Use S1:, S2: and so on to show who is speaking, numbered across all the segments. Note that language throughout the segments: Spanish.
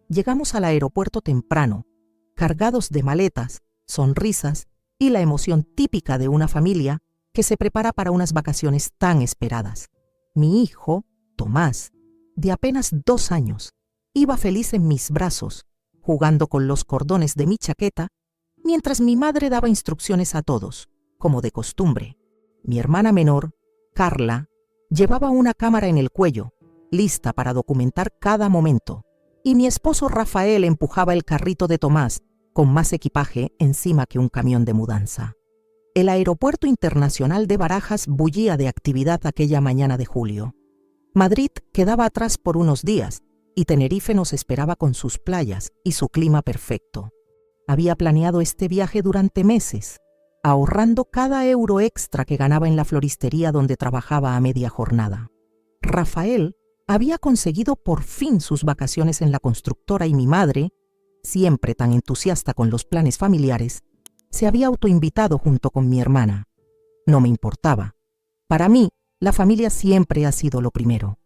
S1: Llegamos al aeropuerto temprano, cargados de maletas, sonrisas y la emoción típica de una familia que se prepara para unas vacaciones tan esperadas. Mi hijo, Tomás, de apenas 2 años, iba feliz en mis brazos, jugando con los cordones de mi chaqueta, mientras mi madre daba instrucciones a todos, como de costumbre. Mi hermana menor, Carla, llevaba una cámara en el cuello, lista para documentar cada momento, y mi esposo Rafael empujaba el carrito de Tomás con más equipaje encima que un camión de mudanza. El aeropuerto internacional de Barajas bullía de actividad aquella mañana de julio. Madrid quedaba atrás por unos días y Tenerife nos esperaba con sus playas y su clima perfecto. Había planeado este viaje durante meses, ahorrando cada euro extra que ganaba en la floristería donde trabajaba a media jornada. Rafael había conseguido por fin sus vacaciones en la constructora y mi madre, siempre tan entusiasta con los planes familiares, se había autoinvitado junto con mi hermana. No me importaba. Para mí, la familia siempre ha sido lo primero.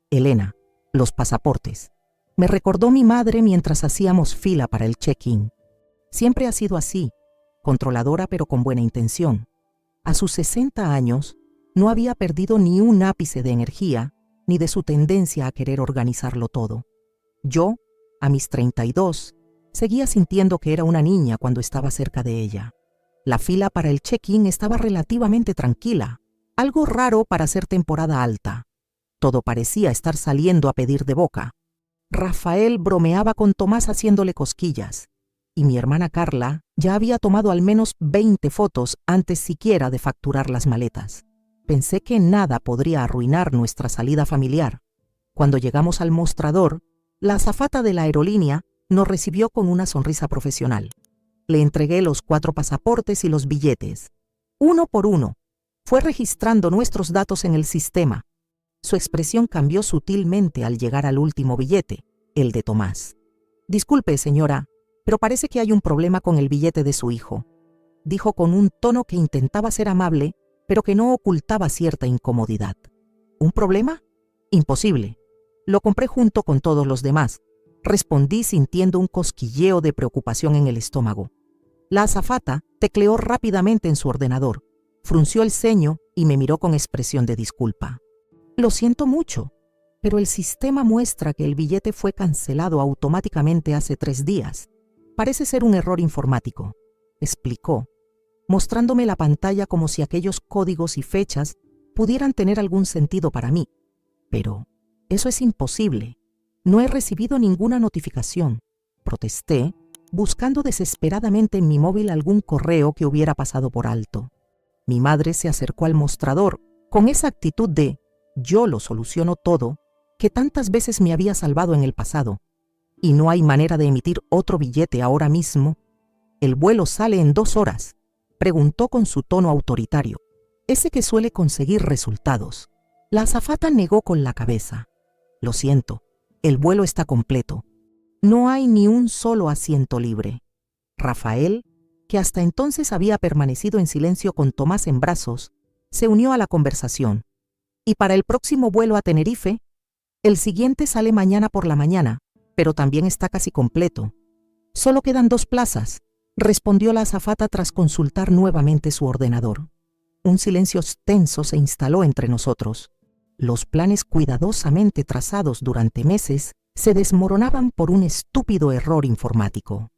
S1: Elena, los pasaportes. Me recordó mi madre mientras hacíamos fila para el check-in. Siempre ha sido así, controladora pero con buena intención. A sus 60 años, no había perdido ni un ápice de energía, ni de su tendencia a querer organizarlo todo. Yo, a mis 32, seguía sintiendo que era una niña cuando estaba cerca de ella. La fila para el check-in estaba relativamente tranquila, algo raro para ser temporada alta. Todo parecía estar saliendo a pedir de boca. Rafael bromeaba con Tomás haciéndole cosquillas, y mi hermana Carla ya había tomado al menos 20 fotos antes siquiera de facturar las maletas. Pensé que nada podría arruinar nuestra salida familiar. Cuando llegamos al mostrador, la azafata de la aerolínea nos recibió con una sonrisa profesional. Le entregué los 4 pasaportes y los billetes. Uno por uno, fue registrando nuestros datos en el sistema. Su expresión cambió sutilmente al llegar al último billete, el de Tomás. «Disculpe, señora, pero parece que hay un problema con el billete de su hijo», dijo con un tono que intentaba ser amable, pero que no ocultaba cierta incomodidad. «¿Un problema? Imposible. Lo compré junto con todos los demás», respondí sintiendo un cosquilleo de preocupación en el estómago. La azafata tecleó rápidamente en su ordenador, frunció el ceño y me miró con expresión de disculpa. «Lo siento mucho, pero el sistema muestra que el billete fue cancelado automáticamente hace 3 días. Parece ser un error informático», explicó, mostrándome la pantalla como si aquellos códigos y fechas pudieran tener algún sentido para mí. «Pero eso es imposible. No he recibido ninguna notificación», protesté, buscando desesperadamente en mi móvil algún correo que hubiera pasado por alto. Mi madre se acercó al mostrador con esa actitud de «yo lo soluciono todo» que tantas veces me había salvado en el pasado. «¿Y no hay manera de emitir otro billete ahora mismo? El vuelo sale en 2 horas», preguntó con su tono autoritario, ese que suele conseguir resultados. La azafata negó con la cabeza. «Lo siento, el vuelo está completo. No hay ni un solo asiento libre». Rafael, que hasta entonces había permanecido en silencio con Tomás en brazos, se unió a la conversación. «Y para el próximo vuelo a Tenerife, el siguiente sale mañana por la mañana, pero también está casi completo. Solo quedan 2 plazas», respondió la azafata tras consultar nuevamente su ordenador. Un silencio tenso se instaló entre nosotros. Los planes cuidadosamente trazados durante meses se desmoronaban por un estúpido error informático.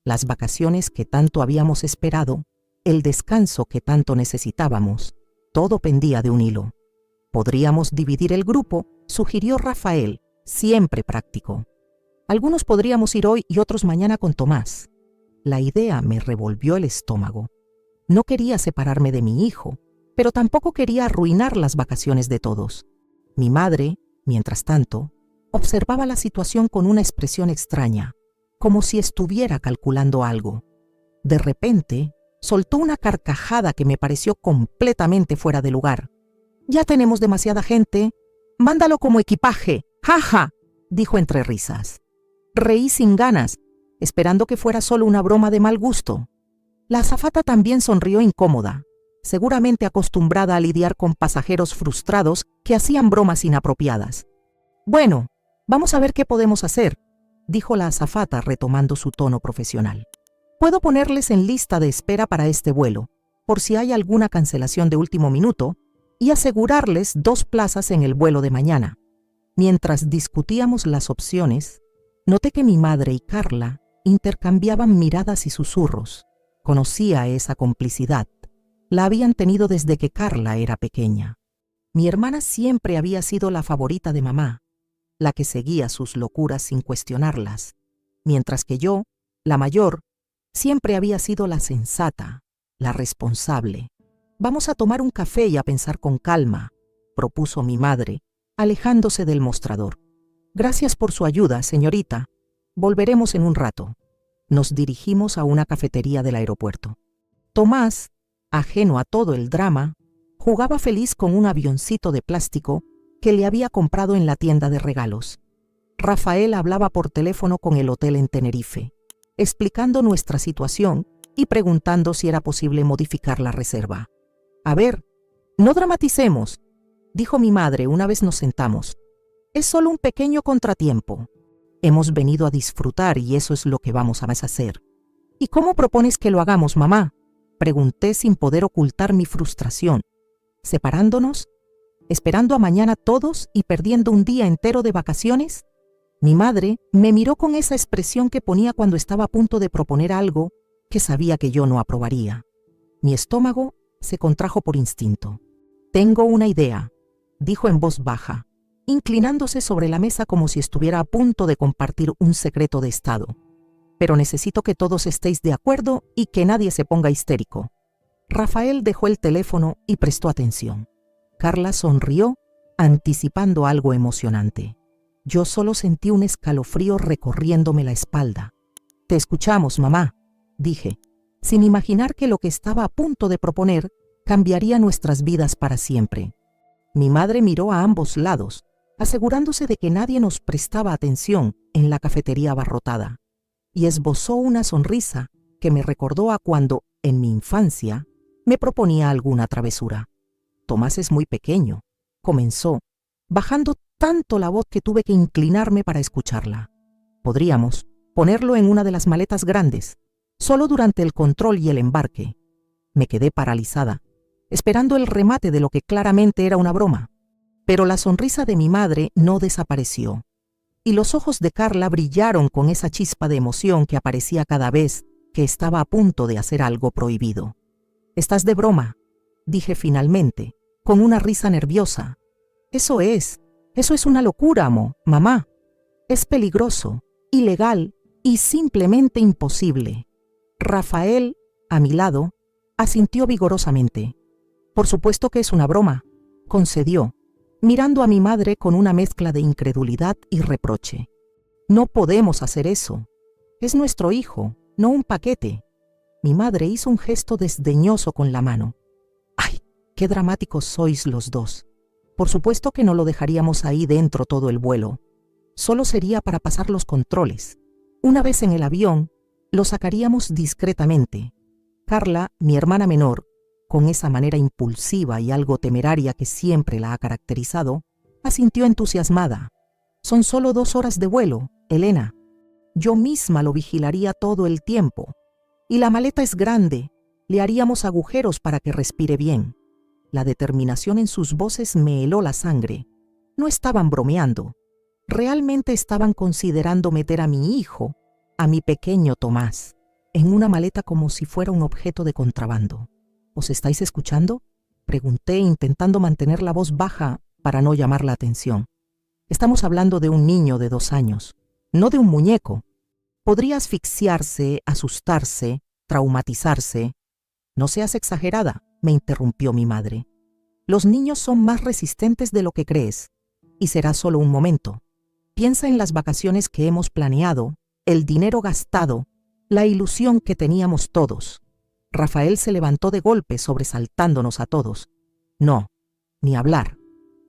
S1: Las vacaciones que tanto habíamos esperado, el descanso que tanto necesitábamos, todo pendía de un hilo. «Podríamos dividir el grupo», sugirió Rafael, siempre práctico. «Algunos podríamos ir hoy y otros mañana con Tomás». La idea me revolvió el estómago. No quería separarme de mi hijo, pero tampoco quería arruinar las vacaciones de todos. Mi madre, mientras tanto, observaba la situación con una expresión extraña, como si estuviera calculando algo. De repente, soltó una carcajada que me pareció completamente fuera de lugar. «Ya tenemos demasiada gente. Mándalo como equipaje. ¡Ja, ja!», dijo entre risas. Reí sin ganas, esperando que fuera solo una broma de mal gusto. La azafata también sonrió incómoda, seguramente acostumbrada a lidiar con pasajeros frustrados que hacían bromas inapropiadas. «Bueno, vamos a ver qué podemos hacer», dijo la azafata retomando su tono profesional. Puedo ponerles en lista de espera para este vuelo, por si hay alguna cancelación de último minuto, y asegurarles 2 plazas en el vuelo de mañana. Mientras discutíamos las opciones, noté que mi madre y Carla intercambiaban miradas y susurros. Conocía esa complicidad. La habían tenido desde que Carla era pequeña. Mi hermana siempre había sido la favorita de mamá, la que seguía sus locuras sin cuestionarlas, mientras que yo, la mayor, siempre había sido la sensata, la responsable. Vamos a tomar un café y a pensar con calma, propuso mi madre, alejándose del mostrador. Gracias por su ayuda, señorita. Volveremos en un rato. Nos dirigimos a una cafetería del aeropuerto. Tomás, ajeno a todo el drama, jugaba feliz con un avioncito de plástico que le había comprado en la tienda de regalos. Rafael hablaba por teléfono con el hotel en Tenerife, explicando nuestra situación y preguntando si era posible modificar la reserva. A ver, no dramaticemos, dijo mi madre una vez nos sentamos. Es solo un pequeño contratiempo. Hemos venido a disfrutar y eso es lo que vamos a hacer. ¿Y cómo propones que lo hagamos, mamá?, pregunté sin poder ocultar mi frustración. ¿Separándonos? ¿Esperando a mañana todos y perdiendo un día entero de vacaciones? Mi madre me miró con esa expresión que ponía cuando estaba a punto de proponer algo que sabía que yo no aprobaría. Mi estómago se contrajo por instinto. Tengo una idea, dijo en voz baja, inclinándose sobre la mesa como si estuviera a punto de compartir un secreto de estado. Pero necesito que todos estéis de acuerdo y que nadie se ponga histérico. Rafael dejó el teléfono y prestó atención. Carla sonrió, anticipando algo emocionante. Yo solo sentí un escalofrío recorriéndome la espalda. Te escuchamos, mamá, dije, sin imaginar que lo que estaba a punto de proponer cambiaría nuestras vidas para siempre. Mi madre miró a ambos lados, asegurándose de que nadie nos prestaba atención en la cafetería abarrotada, y esbozó una sonrisa que me recordó a cuando, en mi infancia, me proponía alguna travesura. Tomás es muy pequeño, comenzó, bajando tanto la voz que tuve que inclinarme para escucharla. Podríamos ponerlo en una de las maletas grandes, solo durante el control y el embarque. Me quedé paralizada, esperando el remate de lo que claramente era una broma. Pero la sonrisa de mi madre no desapareció, y los ojos de Carla brillaron con esa chispa de emoción que aparecía cada vez que estaba a punto de hacer algo prohibido. «Estás de broma», dije finalmente, con una risa nerviosa. Eso es una locura, mamá. Es peligroso, ilegal y simplemente imposible». Rafael, a mi lado, asintió vigorosamente. «Por supuesto que es una broma», concedió, mirando a mi madre con una mezcla de incredulidad y reproche. «No podemos hacer eso. Es nuestro hijo, no un paquete». Mi madre hizo un gesto desdeñoso con la mano. «¡Ay, qué dramáticos sois los dos! Por supuesto que no lo dejaríamos ahí dentro todo el vuelo. Solo sería para pasar los controles. Una vez en el avión, lo sacaríamos discretamente». Carla, mi hermana menor, con esa manera impulsiva y algo temeraria que siempre la ha caracterizado, asintió entusiasmada. «Son solo 2 horas de vuelo, Elena. Yo misma lo vigilaría todo el tiempo. Y la maleta es grande, le haríamos agujeros para que respire bien». La determinación en sus voces me heló la sangre. No estaban bromeando. Realmente estaban considerando meter a mi hijo, a mi pequeño Tomás, en una maleta como si fuera un objeto de contrabando. ¿Os estáis escuchando?, pregunté, intentando mantener la voz baja para no llamar la atención. Estamos hablando de un niño de 2 años, no de un muñeco. Podría asfixiarse, asustarse, traumatizarse. «No seas exagerada», me interrumpió mi madre. «Los niños son más resistentes de lo que crees, y será solo un momento. Piensa en las vacaciones que hemos planeado, el dinero gastado, la ilusión que teníamos todos». Rafael se levantó de golpe, sobresaltándonos a todos. «No, ni hablar.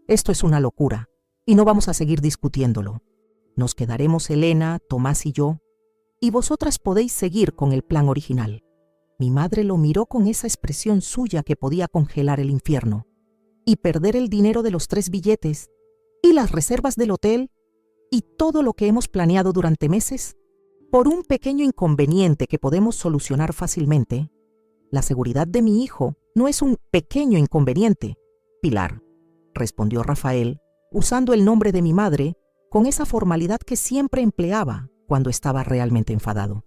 S1: Esto es una locura, y no vamos a seguir discutiéndolo. Nos quedaremos Elena, Tomás y yo, y vosotras podéis seguir con el plan original». Mi madre lo miró con esa expresión suya que podía congelar el infierno. «¿Y perder el dinero de los 3 billetes? ¿Y las reservas del hotel? y todo lo que hemos planeado durante meses por un pequeño inconveniente que podemos solucionar fácilmente. La seguridad de mi hijo no es un pequeño inconveniente, Pilar, respondió Rafael, usando el nombre de mi madre con esa formalidad que siempre empleaba cuando estaba realmente enfadado.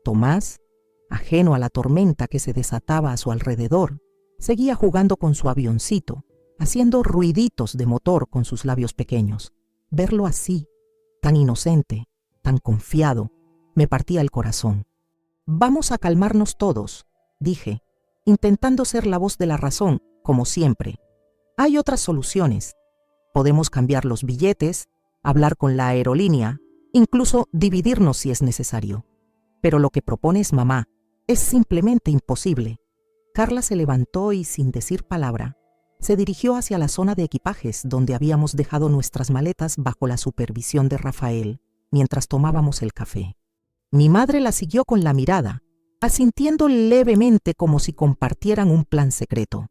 S1: Tomás, ajeno a la tormenta que se desataba a su alrededor, seguía jugando con su avioncito, haciendo ruiditos de motor con sus labios pequeños. Verlo así, tan inocente, tan confiado, me partía el corazón. Vamos a calmarnos todos, dije, intentando ser la voz de la razón, como siempre. Hay otras soluciones. Podemos cambiar los billetes, hablar con la aerolínea, incluso dividirnos si es necesario. Pero lo que propones, mamá, es simplemente imposible. Carla se levantó y, sin decir palabra, se dirigió hacia la zona de equipajes donde habíamos dejado nuestras maletas bajo la supervisión de Rafael mientras tomábamos el café. Mi madre la siguió con la mirada, asintiendo levemente como si compartieran un plan secreto.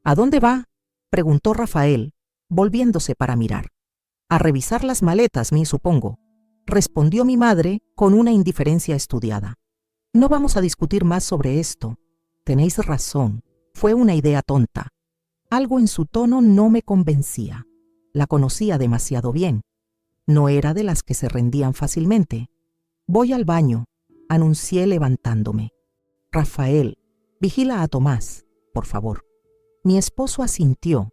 S1: ¿A dónde va?, preguntó Rafael, volviéndose para mirar. A revisar las maletas, supongo, respondió mi madre con una indiferencia estudiada. No vamos a discutir más sobre esto. Tenéis razón, fue una idea tonta. Algo en su tono no me convencía. La conocía demasiado bien. No era de las que se rendían fácilmente. Voy al baño, anuncié levantándome. Rafael, vigila a Tomás, por favor. Mi esposo asintió,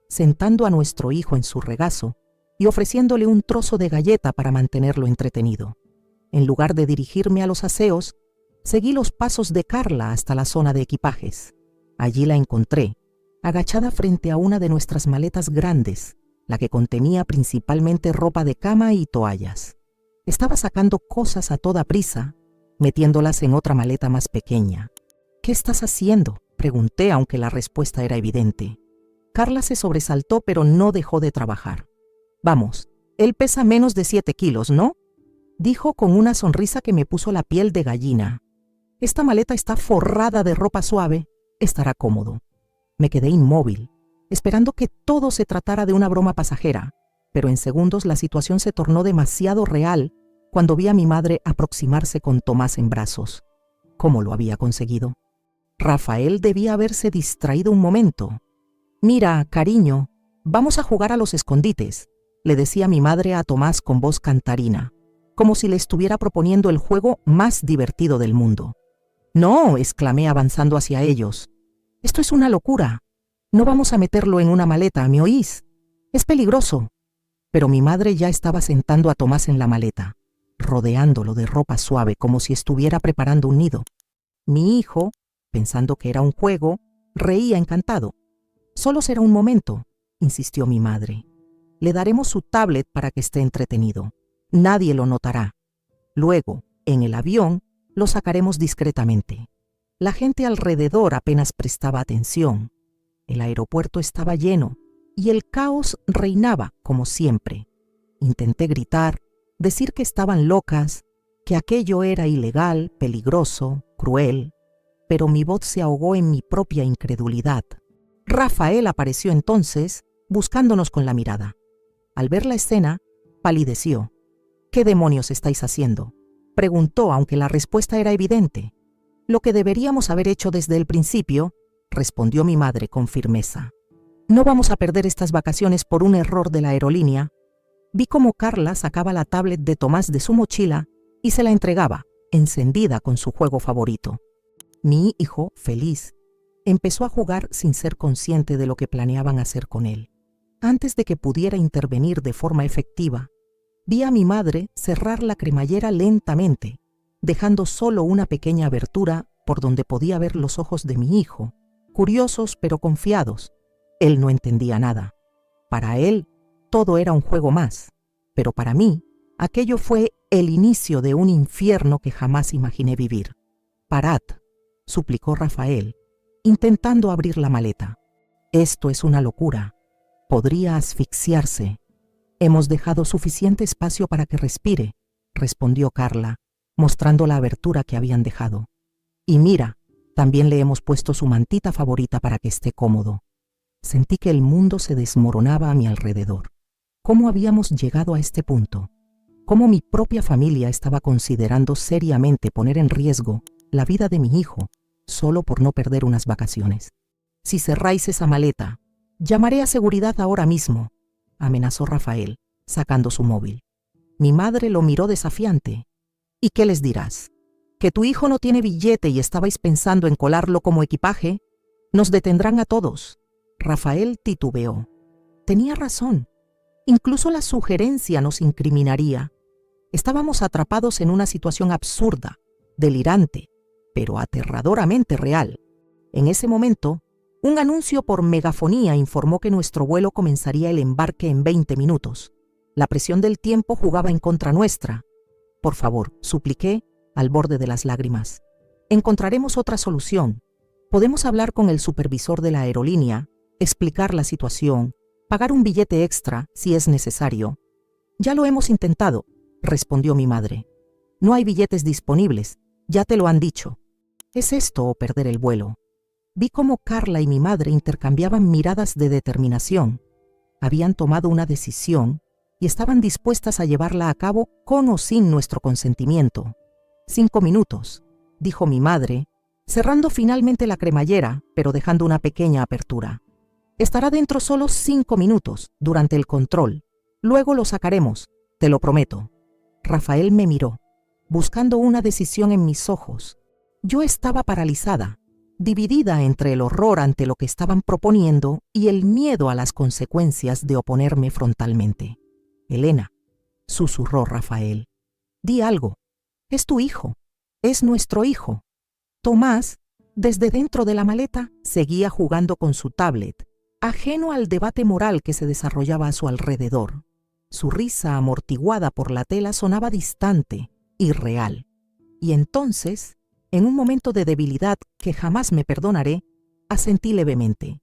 S1: sentando a nuestro hijo en su regazo y ofreciéndole un trozo de galleta para mantenerlo entretenido. En lugar de dirigirme a los aseos, seguí los pasos de Carla hasta la zona de equipajes. Allí la encontré, agachada frente a una de nuestras maletas grandes, la que contenía principalmente ropa de cama y toallas. Estaba sacando cosas a toda prisa, metiéndolas en otra maleta más pequeña. ¿Qué estás haciendo?, pregunté, aunque la respuesta era evidente. Carla se sobresaltó, pero no dejó de trabajar. Vamos, él pesa menos de 7 kilos, ¿no?, dijo con una sonrisa que me puso la piel de gallina. Esta maleta está forrada de ropa suave, estará cómodo. Me quedé inmóvil, esperando que todo se tratara de una broma pasajera, pero en segundos la situación se tornó demasiado real cuando vi a mi madre aproximarse con Tomás en brazos. ¿Cómo lo había conseguido? Rafael debía haberse distraído un momento. Mira, cariño, vamos a jugar a los escondites, le decía mi madre a Tomás con voz cantarina, como si le estuviera proponiendo el juego más divertido del mundo. No, exclamé avanzando hacia ellos. Esto es una locura. No vamos a meterlo en una maleta, ¿me oís? Es peligroso. Pero mi madre ya estaba sentando a Tomás en la maleta, rodeándolo de ropa suave como si estuviera preparando un nido. Mi hijo, pensando que era un juego, reía encantado. Solo será un momento, insistió mi madre. Le daremos su tablet para que esté entretenido. Nadie lo notará. Luego, en el avión, lo sacaremos discretamente. La gente alrededor apenas prestaba atención. El aeropuerto estaba lleno y el caos reinaba como siempre. Intenté gritar, decir que estaban locas, que aquello era ilegal, peligroso, cruel, pero mi voz se ahogó en mi propia incredulidad. Rafael apareció entonces, buscándonos con la mirada. Al ver la escena, palideció. ¿Qué demonios estáis haciendo?, preguntó, aunque la respuesta era evidente. Lo que deberíamos haber hecho desde el principio, respondió mi madre con firmeza. No vamos a perder estas vacaciones por un error de la aerolínea. Vi cómo Carla sacaba la tablet de Tomás de su mochila y se la entregaba, encendida con su juego favorito. Mi hijo, feliz, empezó a jugar sin ser consciente de lo que planeaban hacer con él. Antes de que pudiera intervenir de forma efectiva, vi a mi madre cerrar la cremallera lentamente, dejando solo una pequeña abertura por donde podía ver los ojos de mi hijo, curiosos pero confiados. Él no entendía nada. Para él, todo era un juego más, pero para mí, aquello fue el inicio de un infierno que jamás imaginé vivir. «Parad», suplicó Rafael, intentando abrir la maleta. «Esto es una locura. Podría asfixiarse. Hemos dejado suficiente espacio para que respire», respondió Carla, mostrando la abertura que habían dejado. «Y mira, también le hemos puesto su mantita favorita para que esté cómodo». Sentí que el mundo se desmoronaba a mi alrededor. ¿Cómo habíamos llegado a este punto? cómo mi propia familia estaba considerando seriamente poner en riesgo la vida de mi hijo solo por no perder unas vacaciones. Si cerráis esa maleta, llamaré a seguridad ahora mismo, amenazó Rafael, sacando su móvil. Mi madre lo miró desafiante. ¿Y qué les dirás? ¿Que tu hijo no tiene billete y estabais pensando en colarlo como equipaje? Nos detendrán a todos. Rafael titubeó. Tenía razón. Incluso la sugerencia nos incriminaría. Estábamos atrapados en una situación absurda, delirante, pero aterradoramente real. En ese momento, un anuncio por megafonía informó que nuestro vuelo comenzaría el embarque en 20 minutos. La presión del tiempo jugaba en contra nuestra. Por favor, supliqué, al borde de las lágrimas. Encontraremos otra solución. Podemos hablar con el supervisor de la aerolínea, explicar la situación, pagar un billete extra si es necesario. Ya lo hemos intentado, respondió mi madre. No hay billetes disponibles, ya te lo han dicho. ¿Es esto o perder el vuelo? Vi cómo Carla y mi madre intercambiaban miradas de determinación. Habían tomado una decisión y estaban dispuestas a llevarla a cabo con o sin nuestro consentimiento. 5 minutos, dijo mi madre, cerrando finalmente la cremallera, pero dejando una pequeña apertura. Estará dentro solo 5 minutos, durante el control. Luego lo sacaremos, te lo prometo. Rafael me miró, buscando una decisión en mis ojos. Yo estaba paralizada, dividida entre el horror ante lo que estaban proponiendo y el miedo a las consecuencias de oponerme frontalmente. Elena, susurró Rafael, di algo. Es tu hijo, es nuestro hijo. Tomás, desde dentro de la maleta, seguía jugando con su tablet, ajeno al debate moral que se desarrollaba a su alrededor. Su risa amortiguada por la tela sonaba distante, irreal. Y entonces, en un momento de debilidad que jamás me perdonaré, asentí levemente.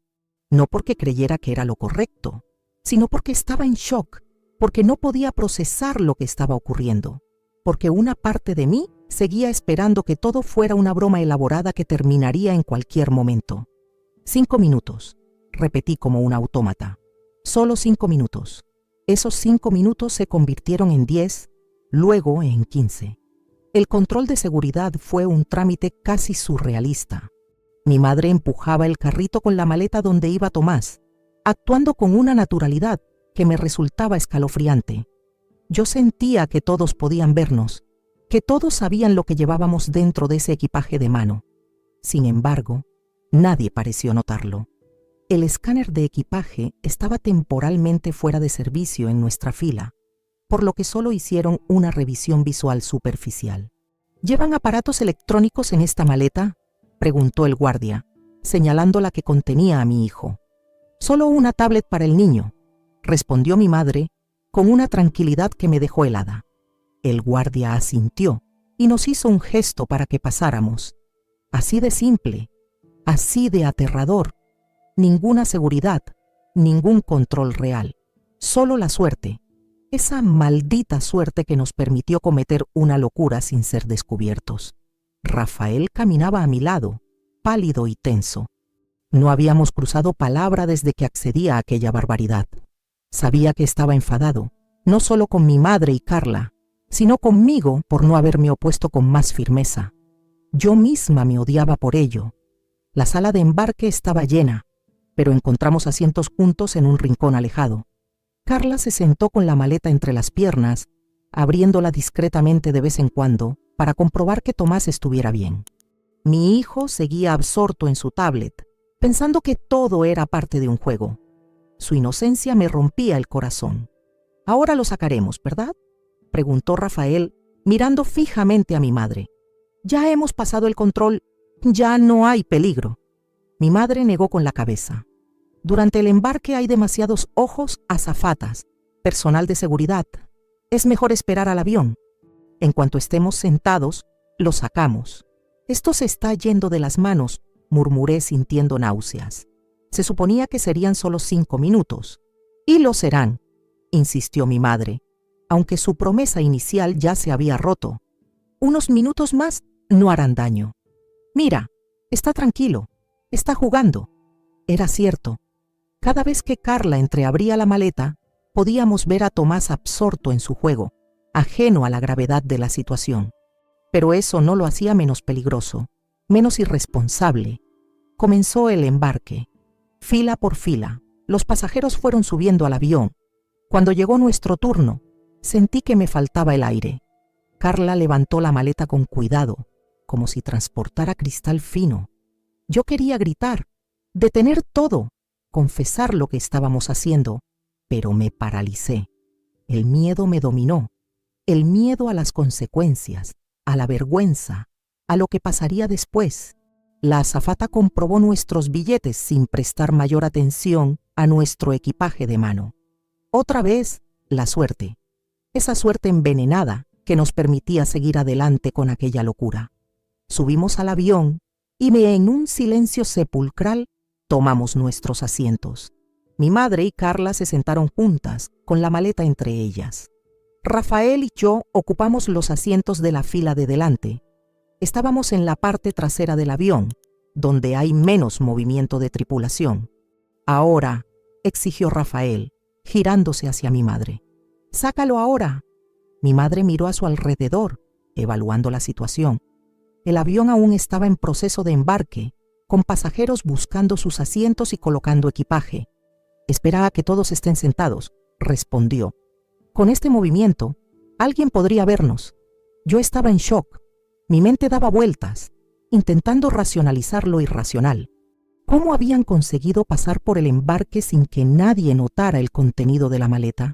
S1: No porque creyera que era lo correcto, sino porque estaba en shock, porque no podía procesar lo que estaba ocurriendo, porque una parte de mí seguía esperando que todo fuera una broma elaborada que terminaría en cualquier momento. 5 minutos, repetí como un autómata. Solo 5 minutos. Esos 5 minutos se convirtieron en 10, luego en 15. El control de seguridad fue un trámite casi surrealista. Mi madre empujaba el carrito con la maleta donde iba Tomás, actuando con una naturalidad que me resultaba escalofriante. Yo sentía que todos podían vernos, que todos sabían lo que llevábamos dentro de ese equipaje de mano. Sin embargo, nadie pareció notarlo. El escáner de equipaje estaba temporalmente fuera de servicio en nuestra fila, por lo que solo hicieron una revisión visual superficial. ¿Llevan aparatos electrónicos en esta maleta?, preguntó el guardia, señalando la que contenía a mi hijo. Solo una tablet para el niño, respondió mi madre, con una tranquilidad que me dejó helada. El guardia asintió y nos hizo un gesto para que pasáramos. Así de simple, así de aterrador. Ninguna seguridad, ningún control real, solo la suerte, esa maldita suerte que nos permitió cometer una locura sin ser descubiertos. Rafael caminaba a mi lado, pálido y tenso. No habíamos cruzado palabra desde que accedí a aquella barbaridad. Sabía que estaba enfadado, no solo con mi madre y Carla, sino conmigo por no haberme opuesto con más firmeza. Yo misma me odiaba por ello. La sala de embarque estaba llena, pero encontramos asientos juntos en un rincón alejado. Carla se sentó con la maleta entre las piernas, abriéndola discretamente de vez en cuando para comprobar que Tomás estuviera bien. Mi hijo seguía absorto en su tablet, pensando que todo era parte de un juego. Su inocencia me rompía el corazón. «Ahora lo sacaremos, ¿verdad?», preguntó Rafael, mirando fijamente a mi madre. «Ya hemos pasado el control, ya no hay peligro». Mi madre negó con la cabeza. «Durante el embarque hay demasiados ojos, azafatas, personal de seguridad. Es mejor esperar al avión. En cuanto estemos sentados, lo sacamos». «Esto se está yendo de las manos», murmuré sintiendo náuseas. Se suponía que serían solo 5 minutos. «Y lo serán», insistió mi madre, aunque su promesa inicial ya se había roto. «Unos minutos más no harán daño. Mira, está tranquilo, está jugando». Era cierto. Cada vez que Carla entreabría la maleta, podíamos ver a Tomás absorto en su juego, ajeno a la gravedad de la situación. Pero eso no lo hacía menos peligroso, menos irresponsable. Comenzó el embarque. Fila por fila, los pasajeros fueron subiendo al avión. Cuando llegó nuestro turno, sentí que me faltaba el aire. Carla levantó la maleta con cuidado, como si transportara cristal fino. Yo quería gritar, detener todo, confesar lo que estábamos haciendo, pero me paralicé. El miedo me dominó, el miedo a las consecuencias, a la vergüenza, a lo que pasaría después. La azafata comprobó nuestros billetes sin prestar mayor atención a nuestro equipaje de mano. Otra vez, la suerte. Esa suerte envenenada que nos permitía seguir adelante con aquella locura. Subimos al avión y en un silencio sepulcral tomamos nuestros asientos. Mi madre y Carla se sentaron juntas, con la maleta entre ellas. Rafael y yo ocupamos los asientos de la fila de delante. Estábamos en la parte trasera del avión, donde hay menos movimiento de tripulación. Ahora, exigió Rafael, girándose hacia mi madre. «Sácalo ahora». Mi madre miró a su alrededor, evaluando la situación. El avión aún estaba en proceso de embarque, con pasajeros buscando sus asientos y colocando equipaje. «Espera a que todos estén sentados», respondió. Con este movimiento, alguien podría vernos. Yo estaba en shock. Mi mente daba vueltas, intentando racionalizar lo irracional. ¿Cómo habían conseguido pasar por el embarque sin que nadie notara el contenido de la maleta?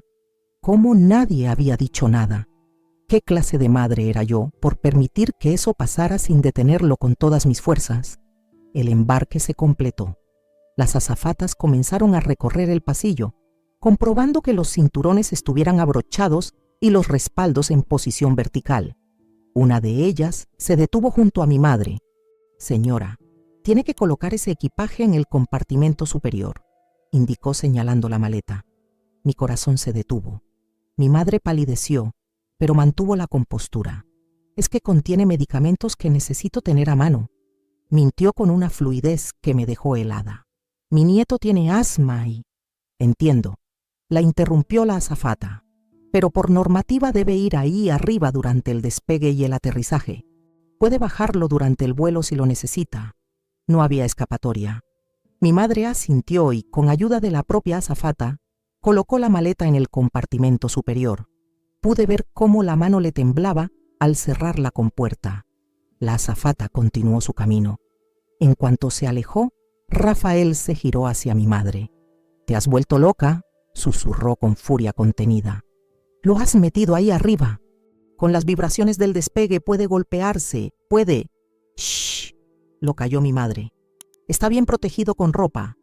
S1: ¿Cómo nadie había dicho nada? ¿Qué clase de madre era yo por permitir que eso pasara sin detenerlo con todas mis fuerzas? El embarque se completó. Las azafatas comenzaron a recorrer el pasillo, comprobando que los cinturones estuvieran abrochados y los respaldos en posición vertical. Una de ellas se detuvo junto a mi madre. «Señora, tiene que colocar ese equipaje en el compartimento superior», indicó señalando la maleta. Mi corazón se detuvo. Mi madre palideció, pero mantuvo la compostura. «Es que contiene medicamentos que necesito tener a mano», mintió con una fluidez que me dejó helada. «Mi nieto tiene asma y...» «Entiendo», la interrumpió la azafata. «Pero por normativa debe ir ahí arriba durante el despegue y el aterrizaje. Puede bajarlo durante el vuelo si lo necesita». No había escapatoria. Mi madre asintió y, con ayuda de la propia azafata, colocó la maleta en el compartimento superior. Pude ver cómo la mano le temblaba al cerrar la compuerta. La azafata continuó su camino. En cuanto se alejó, Rafael se giró hacia mi madre. «¿Te has vuelto loca?», susurró con furia contenida. «Lo has metido ahí arriba. Con las vibraciones del despegue puede golpearse, puede...» «Shh», lo calló mi madre. «Está bien protegido con ropa.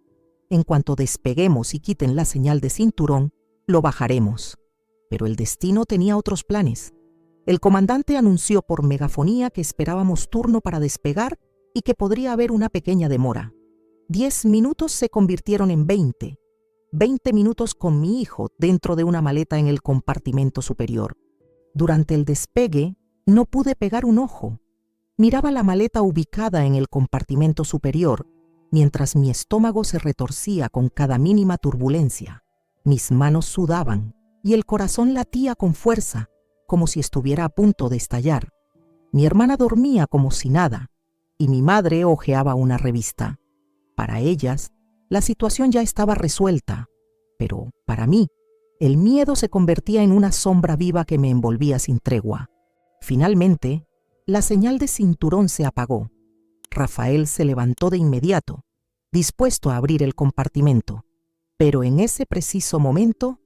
S1: En cuanto despeguemos y quiten la señal de cinturón, lo bajaremos». Pero el destino tenía otros planes. El comandante anunció por megafonía que esperábamos turno para despegar y que podría haber una pequeña demora. 10 minutos se convirtieron en 20. 20 minutos con mi hijo dentro de una maleta en el compartimento superior. Durante el despegue no pude pegar un ojo. Miraba la maleta ubicada en el compartimento superior, mientras mi estómago se retorcía con cada mínima turbulencia. Mis manos sudaban y el corazón latía con fuerza, como si estuviera a punto de estallar. Mi hermana dormía como si nada, y mi madre hojeaba una revista. Para ellas, la situación ya estaba resuelta, pero para mí, el miedo se convertía en una sombra viva que me envolvía sin tregua. Finalmente, la señal de cinturón se apagó. Rafael se levantó de inmediato, dispuesto a abrir el compartimento, pero en ese preciso momento,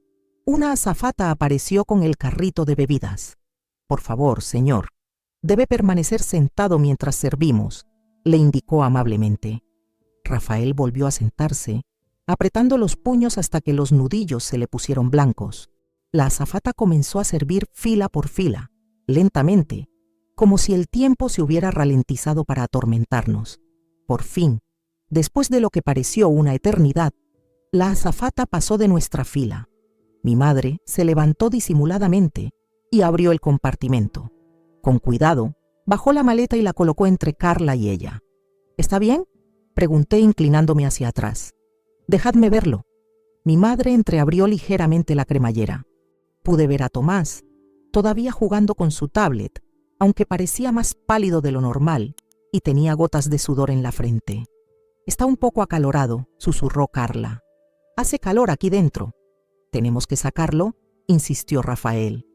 S1: una azafata apareció con el carrito de bebidas. «Por favor, señor, debe permanecer sentado mientras servimos», le indicó amablemente. Rafael volvió a sentarse, apretando los puños hasta que los nudillos se le pusieron blancos. La azafata comenzó a servir fila por fila, lentamente, como si el tiempo se hubiera ralentizado para atormentarnos. Por fin, después de lo que pareció una eternidad, la azafata pasó de nuestra fila. Mi madre se levantó disimuladamente y abrió el compartimento. Con cuidado, bajó la maleta y la colocó entre Carla y ella. «¿Está bien?», pregunté inclinándome hacia atrás. «Dejadme verlo». Mi madre entreabrió ligeramente la cremallera. Pude ver a Tomás. todavía jugando con su tablet, aunque parecía más pálido de lo normal y tenía gotas de sudor en la frente. «Está un poco acalorado», susurró Carla. «Hace calor aquí dentro». «Tenemos que sacarlo», insistió Rafael.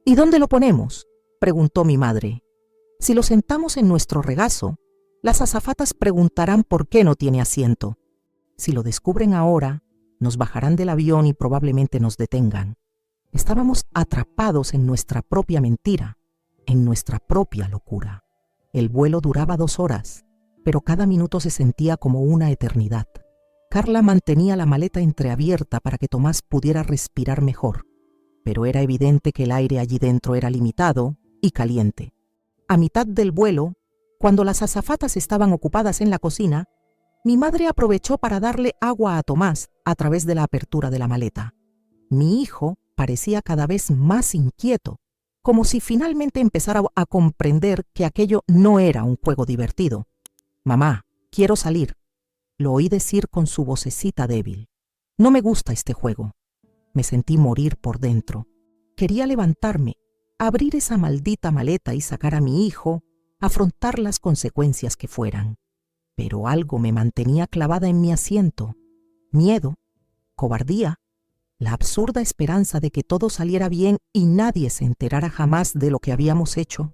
S1: «¿Y dónde lo ponemos?», preguntó mi madre. «Si lo sentamos en nuestro regazo, las azafatas preguntarán por qué no tiene asiento. Si lo descubren ahora, nos bajarán del avión y probablemente nos detengan». Estábamos atrapados en nuestra propia mentira, en nuestra propia locura. El vuelo duraba 2 horas, pero cada minuto se sentía como una eternidad. Carla mantenía la maleta entreabierta para que Tomás pudiera respirar mejor, pero era evidente que el aire allí dentro era limitado y caliente. A mitad del vuelo, cuando las azafatas estaban ocupadas en la cocina, mi madre aprovechó para darle agua a Tomás a través de la apertura de la maleta. Mi hijo parecía cada vez más inquieto, como si finalmente empezara a comprender que aquello no era un juego divertido. «Mamá, quiero salir», lo oí decir con su vocecita débil. «No me gusta este juego». Me sentí morir por dentro. Quería levantarme, abrir esa maldita maleta y sacar a mi hijo, afrontar las consecuencias que fueran. Pero algo me mantenía clavada en mi asiento. Miedo, cobardía, la absurda esperanza de que todo saliera bien y nadie se enterara jamás de lo que habíamos hecho.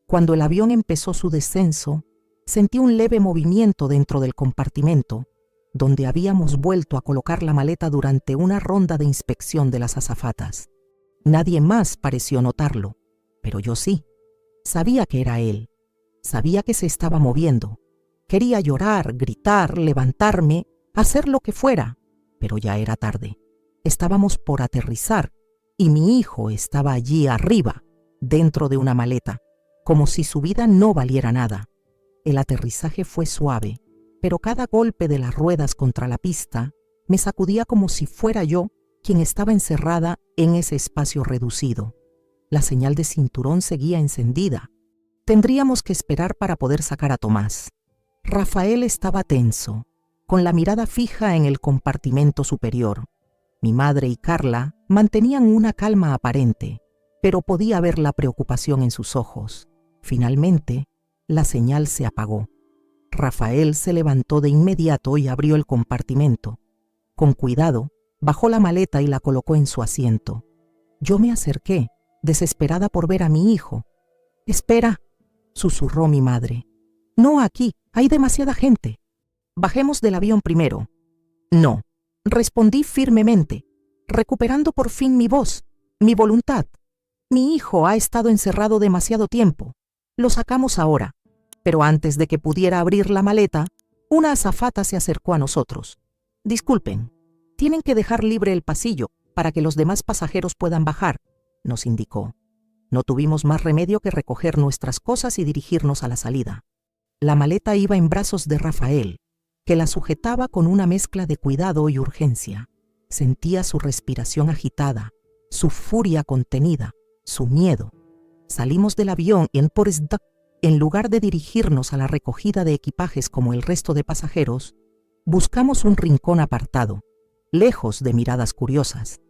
S1: Cuando el avión empezó su descenso, sentí un leve movimiento dentro del compartimento, donde habíamos vuelto a colocar la maleta durante una ronda de inspección de las azafatas. Nadie más pareció notarlo, pero yo sí. Sabía que era él. Sabía que se estaba moviendo. Quería llorar, gritar, levantarme, hacer lo que fuera, pero ya era tarde. Estábamos por aterrizar y mi hijo estaba allí arriba, dentro de una maleta, como si su vida no valiera nada. El aterrizaje fue suave, pero cada golpe de las ruedas contra la pista me sacudía como si fuera yo quien estaba encerrada en ese espacio reducido. La señal de cinturón seguía encendida. Tendríamos que esperar para poder sacar a Tomás. Rafael estaba tenso, con la mirada fija en el compartimento superior. Mi madre y Carla mantenían una calma aparente, pero podía ver la preocupación en sus ojos. Finalmente, la señal se apagó. Rafael se levantó de inmediato y abrió el compartimento. Con cuidado, bajó la maleta y la colocó en su asiento. Yo me acerqué, desesperada por ver a mi hijo. «Espera», susurró mi madre. «No aquí, hay demasiada gente. Bajemos del avión primero». «No», respondí firmemente, recuperando por fin mi voz, mi voluntad. «Mi hijo ha estado encerrado demasiado tiempo. Lo sacamos ahora». Pero antes de que pudiera abrir la maleta, una azafata se acercó a nosotros. «Disculpen, tienen que dejar libre el pasillo para que los demás pasajeros puedan bajar», nos indicó. No tuvimos más remedio que recoger nuestras cosas y dirigirnos a la salida. La maleta iba en brazos de Rafael, que la sujetaba con una mezcla de cuidado y urgencia. Sentía su respiración agitada, su furia contenida, su miedo. Salimos del avión y en lugar de dirigirnos a la recogida de equipajes como el resto de pasajeros, buscamos un rincón apartado, lejos de miradas curiosas.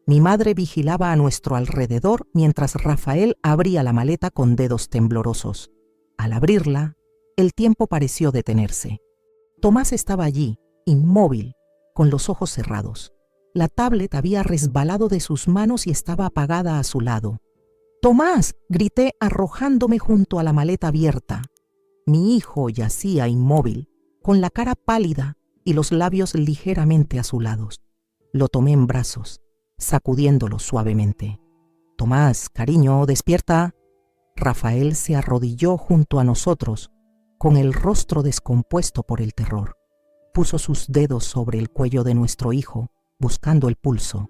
S1: Mi madre vigilaba a nuestro alrededor mientras Rafael abría la maleta con dedos temblorosos. Al abrirla, el tiempo pareció detenerse. Tomás estaba allí, inmóvil, con los ojos cerrados. La tablet había resbalado de sus manos y estaba apagada a su lado. «¡Tomás!», grité arrojándome junto a la maleta abierta. Mi hijo yacía inmóvil, con la cara pálida y los labios ligeramente azulados. Lo tomé en brazos, sacudiéndolo suavemente. «Tomás, cariño, despierta». Rafael se arrodilló junto a nosotros, con el rostro descompuesto por el terror. Puso sus dedos sobre el cuello de nuestro hijo, buscando el pulso.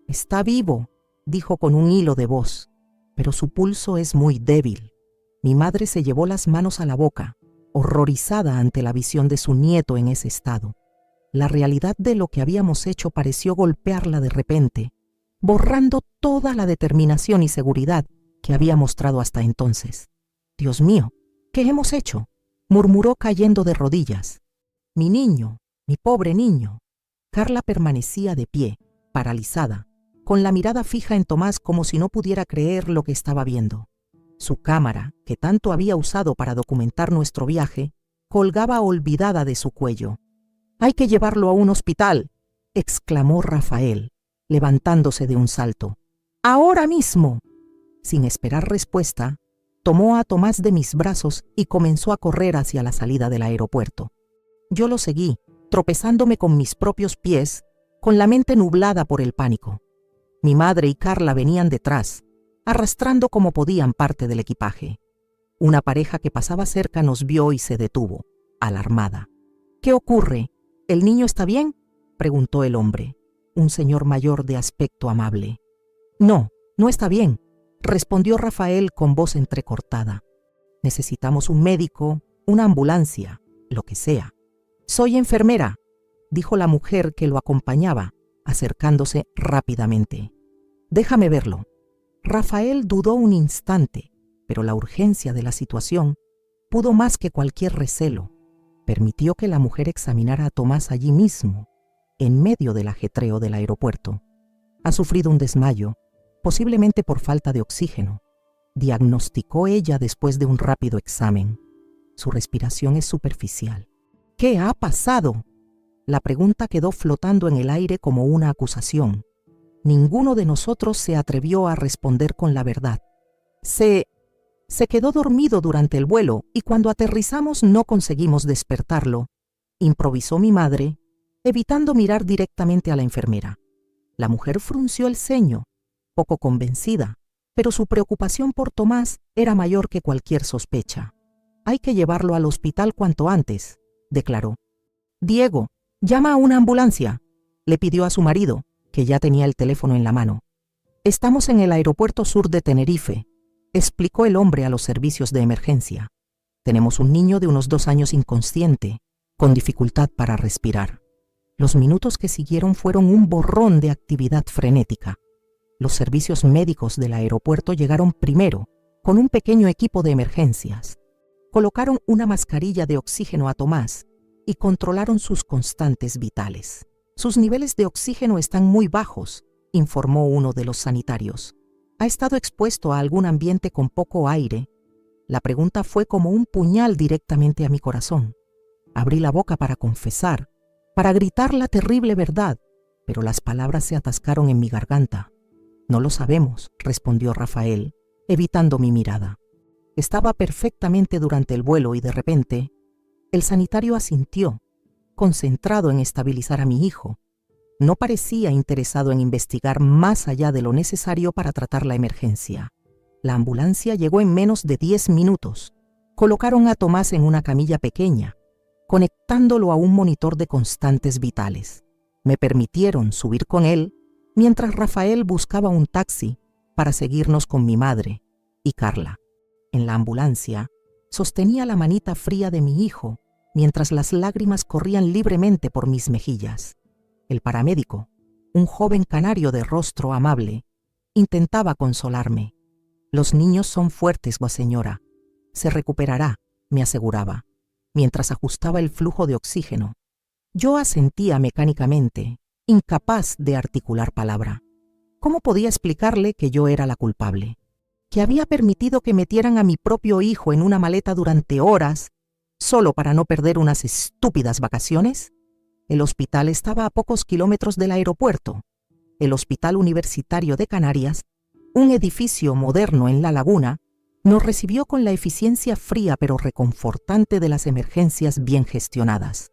S1: «Está vivo», dijo con un hilo de voz, «pero su pulso es muy débil». Mi madre se llevó las manos a la boca, horrorizada ante la visión de su nieto en ese estado. La realidad de lo que habíamos hecho pareció golpearla de repente, borrando toda la determinación y seguridad que había mostrado hasta entonces. «Dios mío, ¿qué hemos hecho?», murmuró cayendo de rodillas. «Mi niño, mi pobre niño». Carla permanecía de pie, paralizada, con la mirada fija en Tomás como si no pudiera creer lo que estaba viendo. Su cámara, que tanto había usado para documentar nuestro viaje, colgaba olvidada de su cuello. «¡Hay que llevarlo a un hospital!», exclamó Rafael, levantándose de un salto. «¡Ahora mismo!». Sin esperar respuesta, tomó a Tomás de mis brazos y comenzó a correr hacia la salida del aeropuerto. Yo lo seguí, tropezándome con mis propios pies, con la mente nublada por el pánico. Mi madre y Carla venían detrás, arrastrando como podían parte del equipaje. Una pareja que pasaba cerca nos vio y se detuvo, alarmada. «¿Qué ocurre? ¿El niño está bien?», preguntó el hombre, un señor mayor de aspecto amable. «No, no está bien», respondió Rafael con voz entrecortada. «Necesitamos un médico, una ambulancia, lo que sea». «Soy enfermera», dijo la mujer que lo acompañaba, acercándose rápidamente. «Déjame verlo». Rafael dudó un instante, pero la urgencia de la situación pudo más que cualquier recelo. Permitió que la mujer examinara a Tomás allí mismo, en medio del ajetreo del aeropuerto. «Ha sufrido un desmayo, posiblemente por falta de oxígeno», diagnosticó ella después de un rápido examen. «Su respiración es superficial». «¿Qué ha pasado?». La pregunta quedó flotando en el aire como una acusación. Ninguno de nosotros se atrevió a responder con la verdad. Se quedó dormido durante el vuelo y cuando aterrizamos no conseguimos despertarlo», improvisó mi madre, evitando mirar directamente a la enfermera. La mujer frunció el ceño, poco convencida, pero su preocupación por Tomás era mayor que cualquier sospecha. «Hay que llevarlo al hospital cuanto antes», declaró. «Diego, llama a una ambulancia», le pidió a su marido, que ya tenía el teléfono en la mano. «Estamos en el aeropuerto sur de Tenerife», explicó el hombre a los servicios de emergencia. «Tenemos un niño de unos 2 años inconsciente, con dificultad para respirar». Los minutos que siguieron fueron un borrón de actividad frenética. Los servicios médicos del aeropuerto llegaron primero, con un pequeño equipo de emergencias. Colocaron una mascarilla de oxígeno a Tomás y controlaron sus constantes vitales. «Sus niveles de oxígeno están muy bajos», informó uno de los sanitarios. «¿Ha estado expuesto a algún ambiente con poco aire?». La pregunta fue como un puñal directamente a mi corazón. Abrí la boca para confesar, para gritar la terrible verdad, pero las palabras se atascaron en mi garganta. «No lo sabemos», respondió Rafael, evitando mi mirada. Estaba perfectamente durante el vuelo y de repente, el sanitario asintió, concentrado en estabilizar a mi hijo. No parecía interesado en investigar más allá de lo necesario para tratar la emergencia. La ambulancia llegó en menos de 10 minutos. Colocaron a Tomás en una camilla pequeña, conectándolo a un monitor de constantes vitales. Me permitieron subir con él mientras Rafael buscaba un taxi para seguirnos con mi madre y Carla. En la ambulancia, sostenía la manita fría de mi hijo mientras las lágrimas corrían libremente por mis mejillas. El paramédico, un joven canario de rostro amable, intentaba consolarme. «Los niños son fuertes, señora. Se recuperará», me aseguraba, mientras ajustaba el flujo de oxígeno. Yo asentía mecánicamente, incapaz de articular palabra. ¿Cómo podía explicarle que yo era la culpable? ¿Que había permitido que metieran a mi propio hijo en una maleta durante horas, solo para no perder unas estúpidas vacaciones? El hospital estaba a pocos kilómetros del aeropuerto. El Hospital Universitario de Canarias, un edificio moderno en la laguna, nos recibió con la eficiencia fría pero reconfortante de las emergencias bien gestionadas.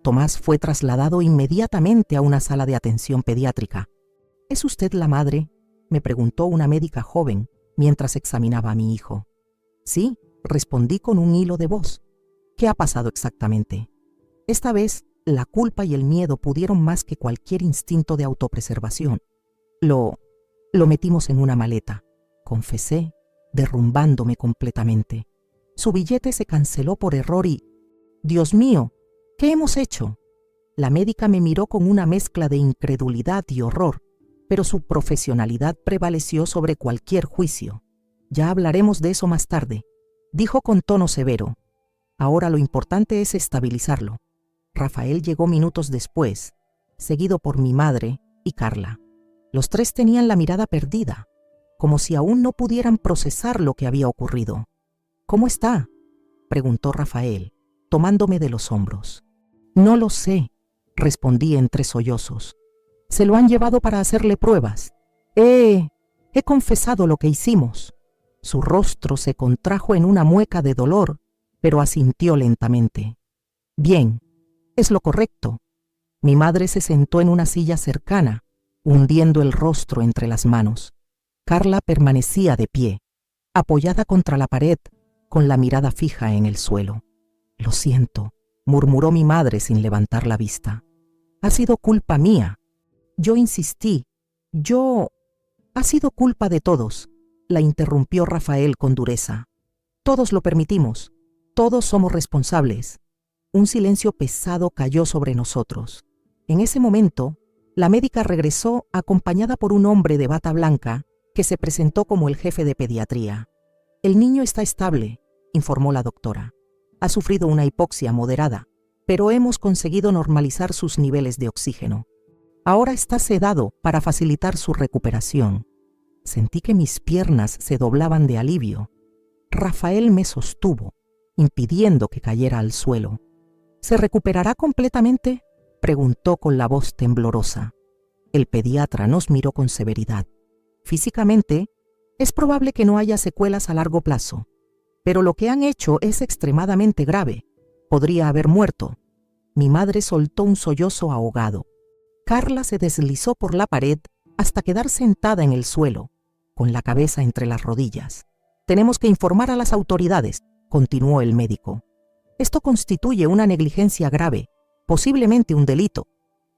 S1: Tomás fue trasladado inmediatamente a una sala de atención pediátrica. «¿Es usted la madre?», me preguntó una médica joven mientras examinaba a mi hijo. «Sí», respondí con un hilo de voz. «¿Qué ha pasado exactamente?». Esta vez, la culpa y el miedo pudieron más que cualquier instinto de autopreservación. Lo metimos en una maleta», confesé, derrumbándome completamente. «Su billete se canceló por error y... Dios mío, ¿qué hemos hecho?». La médica me miró con una mezcla de incredulidad y horror, pero su profesionalidad prevaleció sobre cualquier juicio. «Ya hablaremos de eso más tarde», dijo con tono severo. «Ahora lo importante es estabilizarlo». Rafael llegó minutos después, seguido por mi madre y Carla. Los tres tenían la mirada perdida, como si aún no pudieran procesar lo que había ocurrido. «¿Cómo está?», preguntó Rafael, tomándome de los hombros. «No lo sé», respondí entre sollozos. «Se lo han llevado para hacerle pruebas. He confesado lo que hicimos». Su rostro se contrajo en una mueca de dolor, pero asintió lentamente. «Bien, es lo correcto». Mi madre se sentó en una silla cercana, hundiendo el rostro entre las manos. Carla permanecía de pie, apoyada contra la pared, con la mirada fija en el suelo. «Lo siento», murmuró mi madre sin levantar la vista. «Ha sido culpa mía». Yo insistí. «Ha sido culpa de todos», la interrumpió Rafael con dureza. «Todos lo permitimos. Todos somos responsables». Un silencio pesado cayó sobre nosotros. En ese momento, la médica regresó acompañada por un hombre de bata blanca que se presentó como el jefe de pediatría. «El niño está estable», informó la doctora. «Ha sufrido una hipoxia moderada, pero hemos conseguido normalizar sus niveles de oxígeno. Ahora está sedado para facilitar su recuperación». Sentí que mis piernas se doblaban de alivio. Rafael me sostuvo, impidiendo que cayera al suelo. «¿Se recuperará completamente?», preguntó con la voz temblorosa. El pediatra nos miró con severidad. «Físicamente, es probable que no haya secuelas a largo plazo, pero lo que han hecho es extremadamente grave. Podría haber muerto». Mi madre soltó un sollozo ahogado. Carla se deslizó por la pared hasta quedar sentada en el suelo, con la cabeza entre las rodillas. «Tenemos que informar a las autoridades», continuó el médico. «Esto constituye una negligencia grave, posiblemente un delito».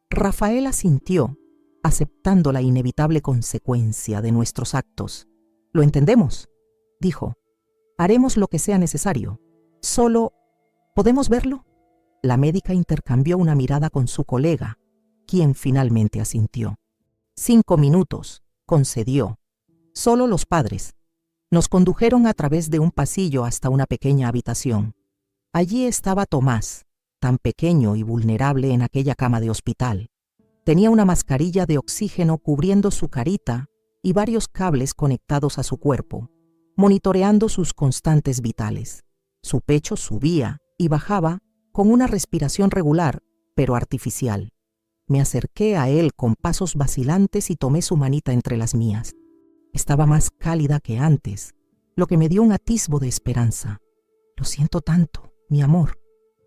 S1: Rafael asintió, aceptando la inevitable consecuencia de nuestros actos. «Lo entendemos», dijo. «Haremos lo que sea necesario. Solo, ¿podemos verlo?». La médica intercambió una mirada con su colega, quien finalmente asintió. 5 minutos, concedió. Solo los padres. Nos condujeron a través de un pasillo hasta una pequeña habitación. Allí estaba Tomás, tan pequeño y vulnerable en aquella cama de hospital. Tenía una mascarilla de oxígeno cubriendo su carita y varios cables conectados a su cuerpo, monitoreando sus constantes vitales. Su pecho subía y bajaba con una respiración regular, pero artificial. Me acerqué a él con pasos vacilantes y tomé su manita entre las mías. Estaba más cálida que antes, lo que me dio un atisbo de esperanza. «Lo siento tanto, mi amor»,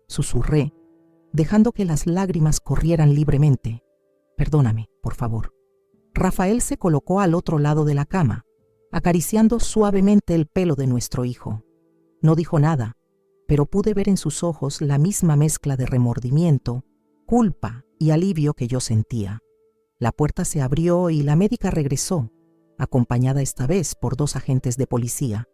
S1: susurré, dejando que las lágrimas corrieran libremente. «Perdóname, por favor». Rafael se colocó al otro lado de la cama, acariciando suavemente el pelo de nuestro hijo. No dijo nada, pero pude ver en sus ojos la misma mezcla de remordimiento, culpa y alivio que yo sentía. La puerta se abrió y la médica regresó, acompañada esta vez por 2 agentes de policía.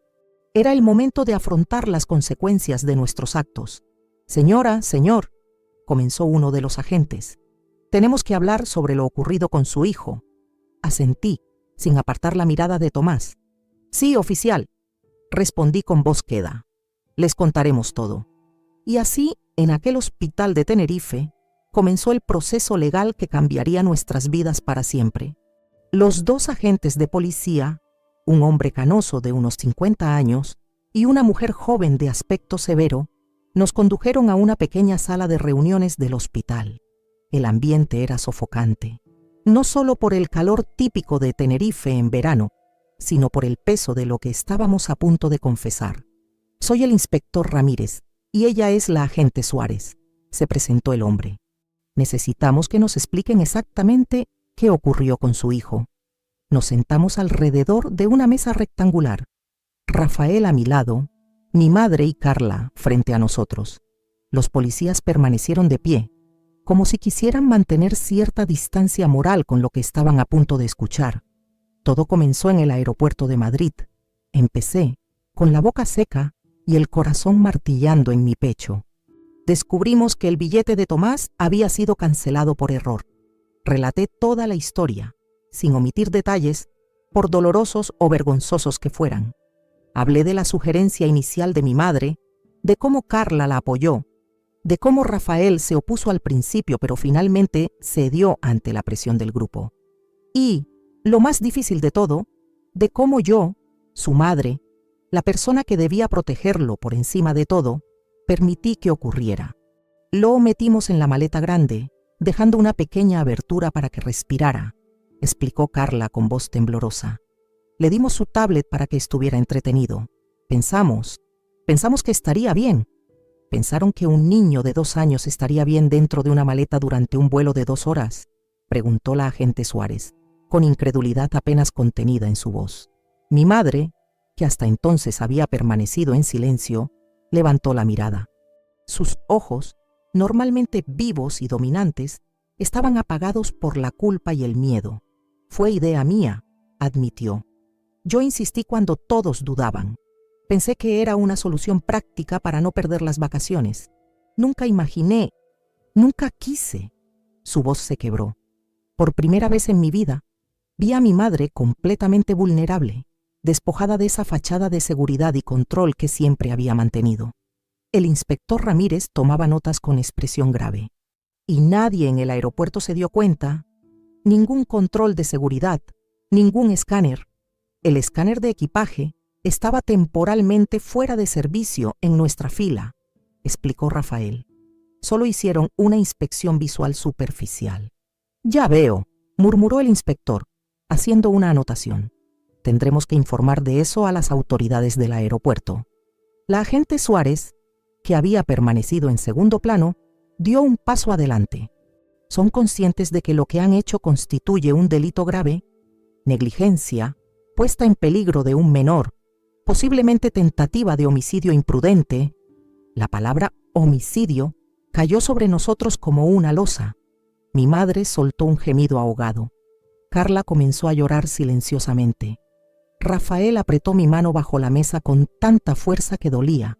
S1: Era el momento de afrontar las consecuencias de nuestros actos. «Señora, señor», comenzó uno de los agentes, «tenemos que hablar sobre lo ocurrido con su hijo». Asentí, sin apartar la mirada de Tomás. «Sí, oficial», respondí con voz queda. «Les contaremos todo». Y así, en aquel hospital de Tenerife, comenzó el proceso legal que cambiaría nuestras vidas para siempre. Los 2 agentes de policía, un hombre canoso de unos 50 años y una mujer joven de aspecto severo, nos condujeron a una pequeña sala de reuniones del hospital. El ambiente era sofocante, no solo por el calor típico de Tenerife en verano, sino por el peso de lo que estábamos a punto de confesar. «Soy el inspector Ramírez y ella es la agente Suárez», se presentó el hombre. «Necesitamos que nos expliquen exactamente qué ocurrió con su hijo». Nos sentamos alrededor de una mesa rectangular. Rafael a mi lado, mi madre y Carla frente a nosotros. Los policías permanecieron de pie, como si quisieran mantener cierta distancia moral con lo que estaban a punto de escuchar. Todo comenzó en el aeropuerto de Madrid. Empecé, con la boca seca y el corazón martillando en mi pecho. Descubrimos que el billete de Tomás había sido cancelado por error. Relaté toda la historia, sin omitir detalles, por dolorosos o vergonzosos que fueran. Hablé de la sugerencia inicial de mi madre, de cómo Carla la apoyó, de cómo Rafael se opuso al principio pero finalmente cedió ante la presión del grupo. Y, Lo más difícil de todo, de cómo yo, su madre, la persona que debía protegerlo por encima de todo, permití que ocurriera. Lo metimos en la maleta grande, dejando una pequeña abertura para que respirara, explicó Carla con voz temblorosa. Le dimos su tablet para que estuviera entretenido. Pensamos que estaría bien. ¿Pensaron que un niño de 2 años estaría bien dentro de una maleta durante un vuelo de 2 horas? Preguntó la agente Suárez, con incredulidad apenas contenida en su voz. Mi madre, que hasta entonces había permanecido en silencio, levantó la mirada. Sus ojos, normalmente vivos y dominantes, estaban apagados por la culpa y el miedo. Fue idea mía, admitió. Yo insistí cuando todos dudaban. Pensé que era una solución práctica para no perder las vacaciones. Nunca imaginé, nunca quise. Su voz se quebró. Por primera vez en mi vida, vi a mi madre completamente vulnerable, despojada de esa fachada de seguridad y control que siempre había mantenido. El inspector Ramírez tomaba notas con expresión grave. Y nadie en el aeropuerto se dio cuenta. Ningún control de seguridad, ningún escáner. El escáner de equipaje estaba temporalmente fuera de servicio en nuestra fila, explicó Rafael. Solo hicieron una inspección visual superficial. Ya veo, murmuró el inspector, haciendo una anotación. Tendremos que informar de eso a las autoridades del aeropuerto. La agente Suárez, que había permanecido en segundo plano, dio un paso adelante. ¿Son conscientes de que lo que han hecho constituye un delito grave? Negligencia, puesta en peligro de un menor, posiblemente tentativa de homicidio imprudente. La palabra homicidio cayó sobre nosotros como una losa. Mi madre soltó un gemido ahogado. Carla comenzó a llorar silenciosamente. Rafael apretó mi mano bajo la mesa con tanta fuerza que dolía,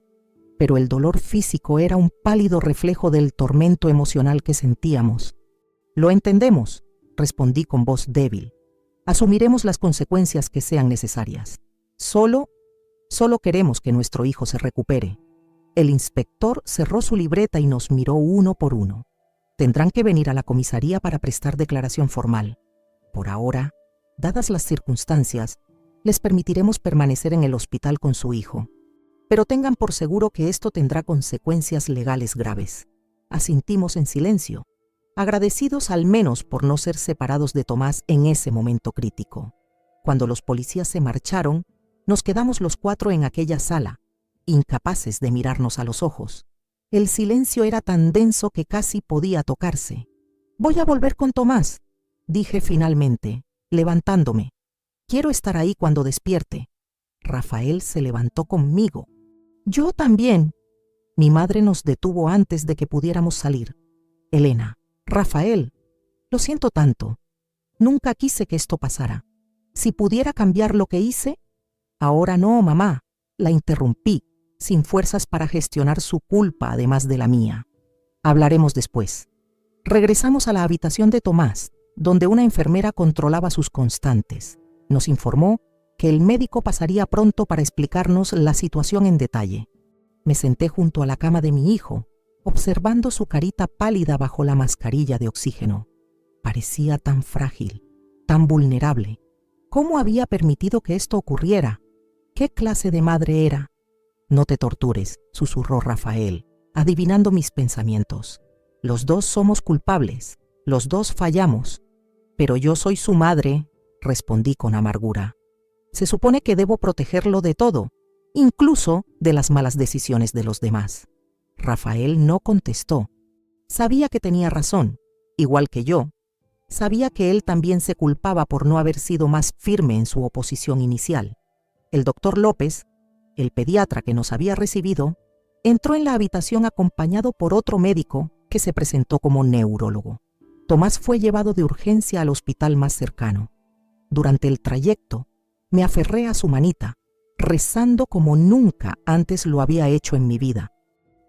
S1: pero el dolor físico era un pálido reflejo del tormento emocional que sentíamos. Lo entendemos, respondí con voz débil. Asumiremos las consecuencias que sean necesarias. Solo queremos que nuestro hijo se recupere. El inspector cerró su libreta y nos miró uno por uno. Tendrán que venir a la comisaría para prestar declaración formal. Por ahora, dadas las circunstancias, les permitiremos permanecer en el hospital con su hijo. Pero tengan por seguro que esto tendrá consecuencias legales graves. Asintimos en silencio, agradecidos al menos por no ser separados de Tomás en ese momento crítico. Cuando los policías se marcharon, nos quedamos los 4 en aquella sala, incapaces de mirarnos a los ojos. El silencio era tan denso que casi podía tocarse. «Voy a volver con Tomás», dije finalmente, levantándome. «Quiero estar ahí cuando despierte». Rafael se levantó conmigo. «Yo también». Mi madre nos detuvo antes de que pudiéramos salir. «Elena, Rafael, lo siento tanto. Nunca quise que esto pasara. Si pudiera cambiar lo que hice». «Ahora no, mamá», la interrumpí, sin fuerzas para gestionar su culpa además de la mía. «Hablaremos después». Regresamos a la habitación de Tomás, donde una enfermera controlaba sus constantes. Nos informó que el médico pasaría pronto para explicarnos la situación en detalle. Me senté junto a la cama de mi hijo, observando su carita pálida bajo la mascarilla de oxígeno. Parecía tan frágil, tan vulnerable. ¿Cómo había permitido que esto ocurriera? ¿Qué clase de madre era? «No te tortures», susurró Rafael, adivinando mis pensamientos. «Los dos somos culpables, los dos fallamos. Pero yo soy su madre», respondí con amargura. «Se supone que debo protegerlo de todo, incluso de las malas decisiones de los demás». Rafael no contestó. Sabía que tenía razón, igual que yo. Sabía que él también se culpaba por no haber sido más firme en su oposición inicial. El doctor López, el pediatra que nos había recibido, entró en la habitación acompañado por otro médico que se presentó como neurólogo. Tomás fue llevado de urgencia al hospital más cercano. Durante el trayecto, me aferré a su manita, rezando como nunca antes lo había hecho en mi vida.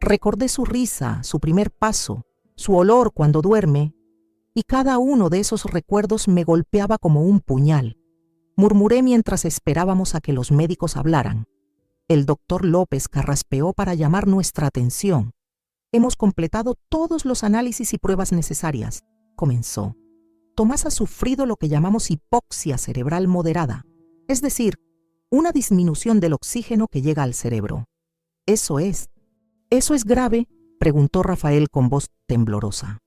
S1: Recordé su risa, su primer paso, su olor cuando duerme, y cada uno de esos recuerdos me golpeaba como un puñal. Murmuré mientras esperábamos a que los médicos hablaran. El doctor López carraspeó para llamar nuestra atención. «Hemos completado todos los análisis y pruebas necesarias», comenzó. Tomás ha sufrido lo que llamamos hipoxia cerebral moderada, es decir, una disminución del oxígeno que llega al cerebro. ¿Eso es grave?, preguntó Rafael con voz temblorosa.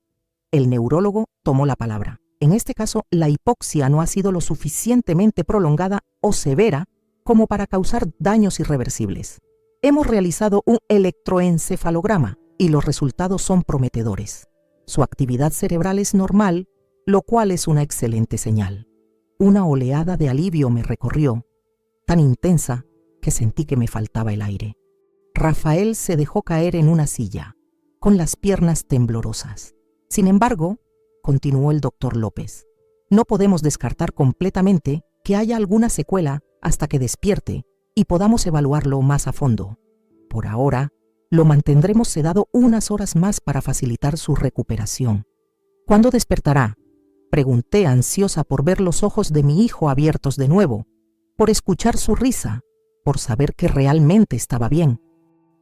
S1: El neurólogo tomó la palabra. En este caso, la hipoxia no ha sido lo suficientemente prolongada o severa como para causar daños irreversibles. Hemos realizado un electroencefalograma y los resultados son prometedores. Su actividad cerebral es normal, lo cual es una excelente señal. Una oleada de alivio me recorrió, tan intensa que sentí que me faltaba el aire. Rafael se dejó caer en una silla, con las piernas temblorosas. Sin embargo, continuó el doctor López, no podemos descartar completamente que haya alguna secuela hasta que despierte y podamos evaluarlo más a fondo. Por ahora, lo mantendremos sedado unas horas más para facilitar su recuperación. ¿Cuándo despertará?, pregunté ansiosa por ver los ojos de mi hijo abiertos de nuevo, por escuchar su risa, por saber que realmente estaba bien.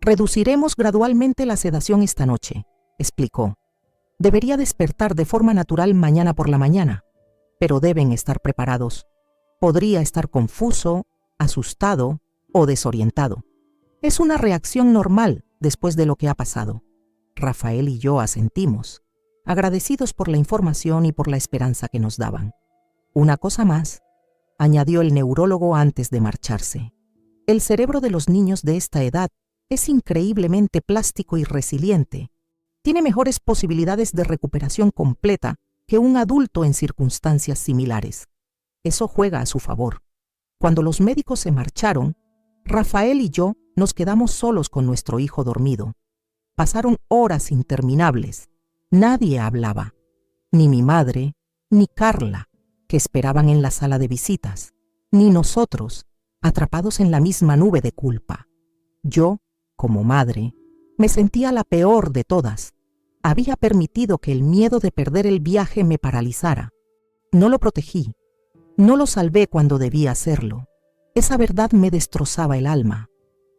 S1: Reduciremos gradualmente la sedación esta noche, explicó. Debería despertar de forma natural mañana por la mañana, pero deben estar preparados. Podría estar confuso, asustado o desorientado. Es una reacción normal después de lo que ha pasado. Rafael y yo asentimos, agradecidos por la información y por la esperanza que nos daban. Una cosa más, añadió el neurólogo antes de marcharse. El cerebro de los niños de esta edad es increíblemente plástico y resiliente. Tiene mejores posibilidades de recuperación completa que un adulto en circunstancias similares. Eso juega a su favor. Cuando los médicos se marcharon, Rafael y yo nos quedamos solos con nuestro hijo dormido. Pasaron horas interminables. Nadie hablaba. Ni mi madre, ni Carla, que esperaban en la sala de visitas, ni nosotros, atrapados en la misma nube de culpa. Yo, como madre, me sentía la peor de todas. Había permitido que el miedo de perder el viaje me paralizara. No lo protegí. No lo salvé cuando debía hacerlo. Esa verdad me destrozaba el alma.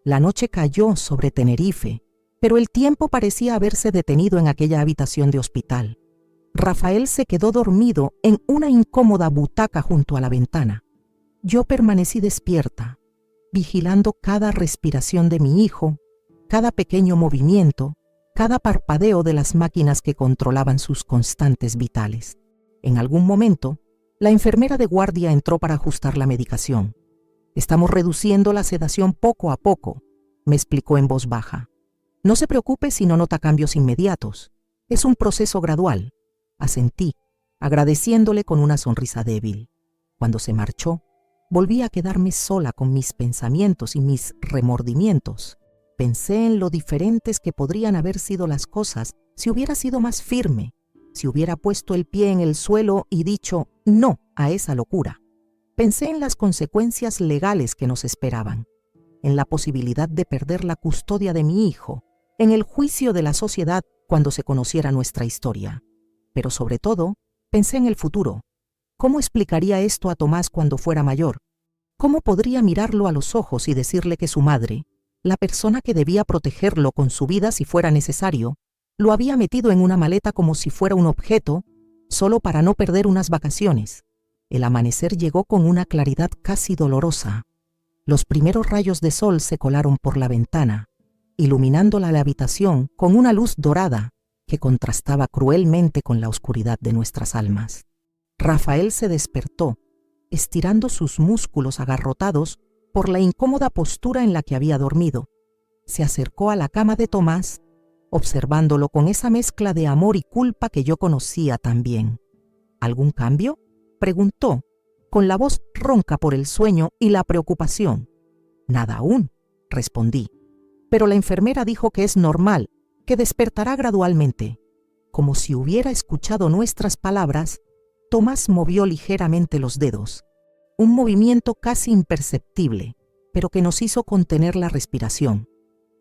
S1: La noche cayó sobre Tenerife, pero el tiempo parecía haberse detenido en aquella habitación de hospital. Rafael se quedó dormido en una incómoda butaca junto a la ventana. Yo permanecí despierta, vigilando cada respiración de mi hijo, cada pequeño movimiento, cada parpadeo de las máquinas que controlaban sus constantes vitales. En algún momento, la enfermera de guardia entró para ajustar la medicación. Estamos reduciendo la sedación poco a poco, me explicó en voz baja. No se preocupe si no nota cambios inmediatos. Es un proceso gradual. Asentí, agradeciéndole con una sonrisa débil. Cuando se marchó, volví a quedarme sola con mis pensamientos y mis remordimientos. Pensé en lo diferentes que podrían haber sido las cosas si hubiera sido más firme, si hubiera puesto el pie en el suelo y dicho no a esa locura. Pensé en las consecuencias legales que nos esperaban, en la posibilidad de perder la custodia de mi hijo, en el juicio de la sociedad cuando se conociera nuestra historia. Pero sobre todo, pensé en el futuro. ¿Cómo explicaría esto a Tomás cuando fuera mayor? ¿Cómo podría mirarlo a los ojos y decirle que su madre, la persona que debía protegerlo con su vida si fuera necesario, lo había metido en una maleta como si fuera un objeto, solo para no perder unas vacaciones? El amanecer llegó con una claridad casi dolorosa. Los primeros rayos de sol se colaron por la ventana, iluminando la habitación con una luz dorada que contrastaba cruelmente con la oscuridad de nuestras almas. Rafael se despertó, estirando sus músculos agarrotados por la incómoda postura en la que había dormido. Se acercó a la cama de Tomás, observándolo con esa mezcla de amor y culpa que yo conocía tan bien. ¿Algún cambio?, preguntó, con la voz ronca por el sueño y la preocupación. Nada aún, respondí. Pero la enfermera dijo que es normal, que despertará gradualmente. Como si hubiera escuchado nuestras palabras, Tomás movió ligeramente los dedos, un movimiento casi imperceptible, pero que nos hizo contener la respiración.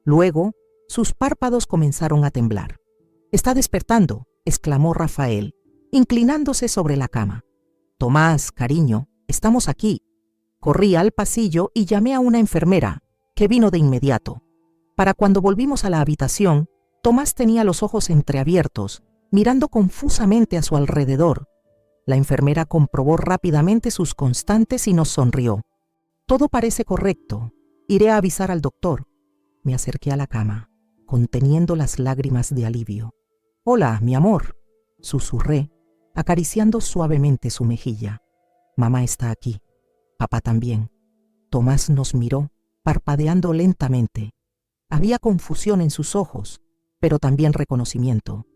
S1: Luego, sus párpados comenzaron a temblar. «Está despertando», exclamó Rafael, inclinándose sobre la cama. «Tomás, cariño, estamos aquí». Corrí al pasillo y llamé a una enfermera, que vino de inmediato. Para cuando volvimos a la habitación, Tomás tenía los ojos entreabiertos, mirando confusamente a su alrededor. La enfermera comprobó rápidamente sus constantes y nos sonrió. Todo parece correcto. Iré a avisar al doctor. Me acerqué a la cama, conteniendo las lágrimas de alivio. «Hola, mi amor», susurré, acariciando suavemente su mejilla. «Mamá está aquí. Papá también». Tomás nos miró, parpadeando lentamente. Había confusión en sus ojos, pero también reconocimiento.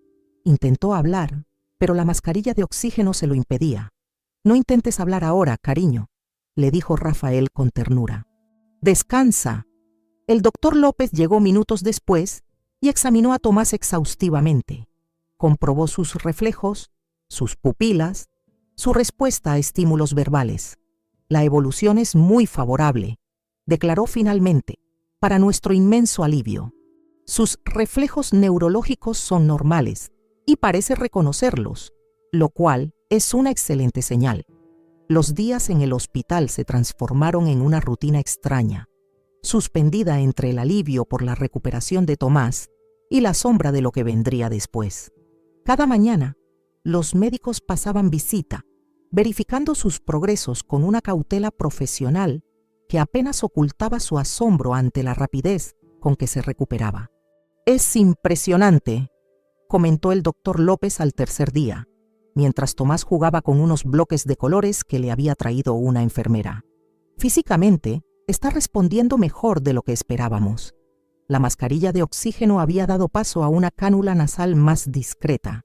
S1: Intentó hablar, pero la mascarilla de oxígeno se lo impedía. «No intentes hablar ahora, cariño», le dijo Rafael con ternura. «Descansa». El doctor López llegó minutos después y examinó a Tomás exhaustivamente. Comprobó sus reflejos, sus pupilas, su respuesta a estímulos verbales. «La evolución es muy favorable», declaró finalmente, para nuestro inmenso alivio. «Sus reflejos neurológicos son normales y parece reconocerlos, lo cual es una excelente señal». Los días en el hospital se transformaron en una rutina extraña, suspendida entre el alivio por la recuperación de Tomás y la sombra de lo que vendría después. Cada mañana, los médicos pasaban visita, verificando sus progresos con una cautela profesional que apenas ocultaba su asombro ante la rapidez con que se recuperaba. «Es impresionante», comentó el doctor López al tercer día, mientras Tomás jugaba con unos bloques de colores que le había traído una enfermera. «Físicamente, está respondiendo mejor de lo que esperábamos». La mascarilla de oxígeno había dado paso a una cánula nasal más discreta,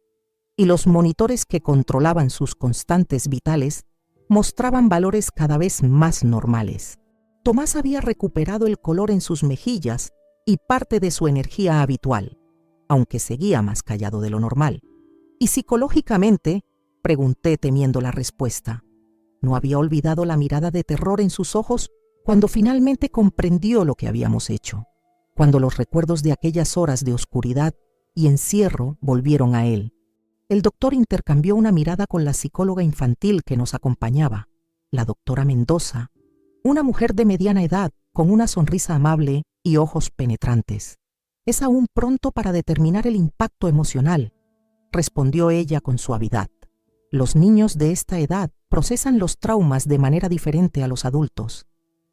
S1: y los monitores que controlaban sus constantes vitales mostraban valores cada vez más normales. Tomás había recuperado el color en sus mejillas y parte de su energía habitual, aunque seguía más callado de lo normal. «¿Y psicológicamente?», pregunté temiendo la respuesta. No había olvidado la mirada de terror en sus ojos cuando finalmente comprendió lo que habíamos hecho, cuando los recuerdos de aquellas horas de oscuridad y encierro volvieron a él. El doctor intercambió una mirada con la psicóloga infantil que nos acompañaba, la doctora Mendoza, una mujer de mediana edad con una sonrisa amable y ojos penetrantes. «Es aún pronto para determinar el impacto emocional», respondió ella con suavidad. «Los niños de esta edad procesan los traumas de manera diferente a los adultos.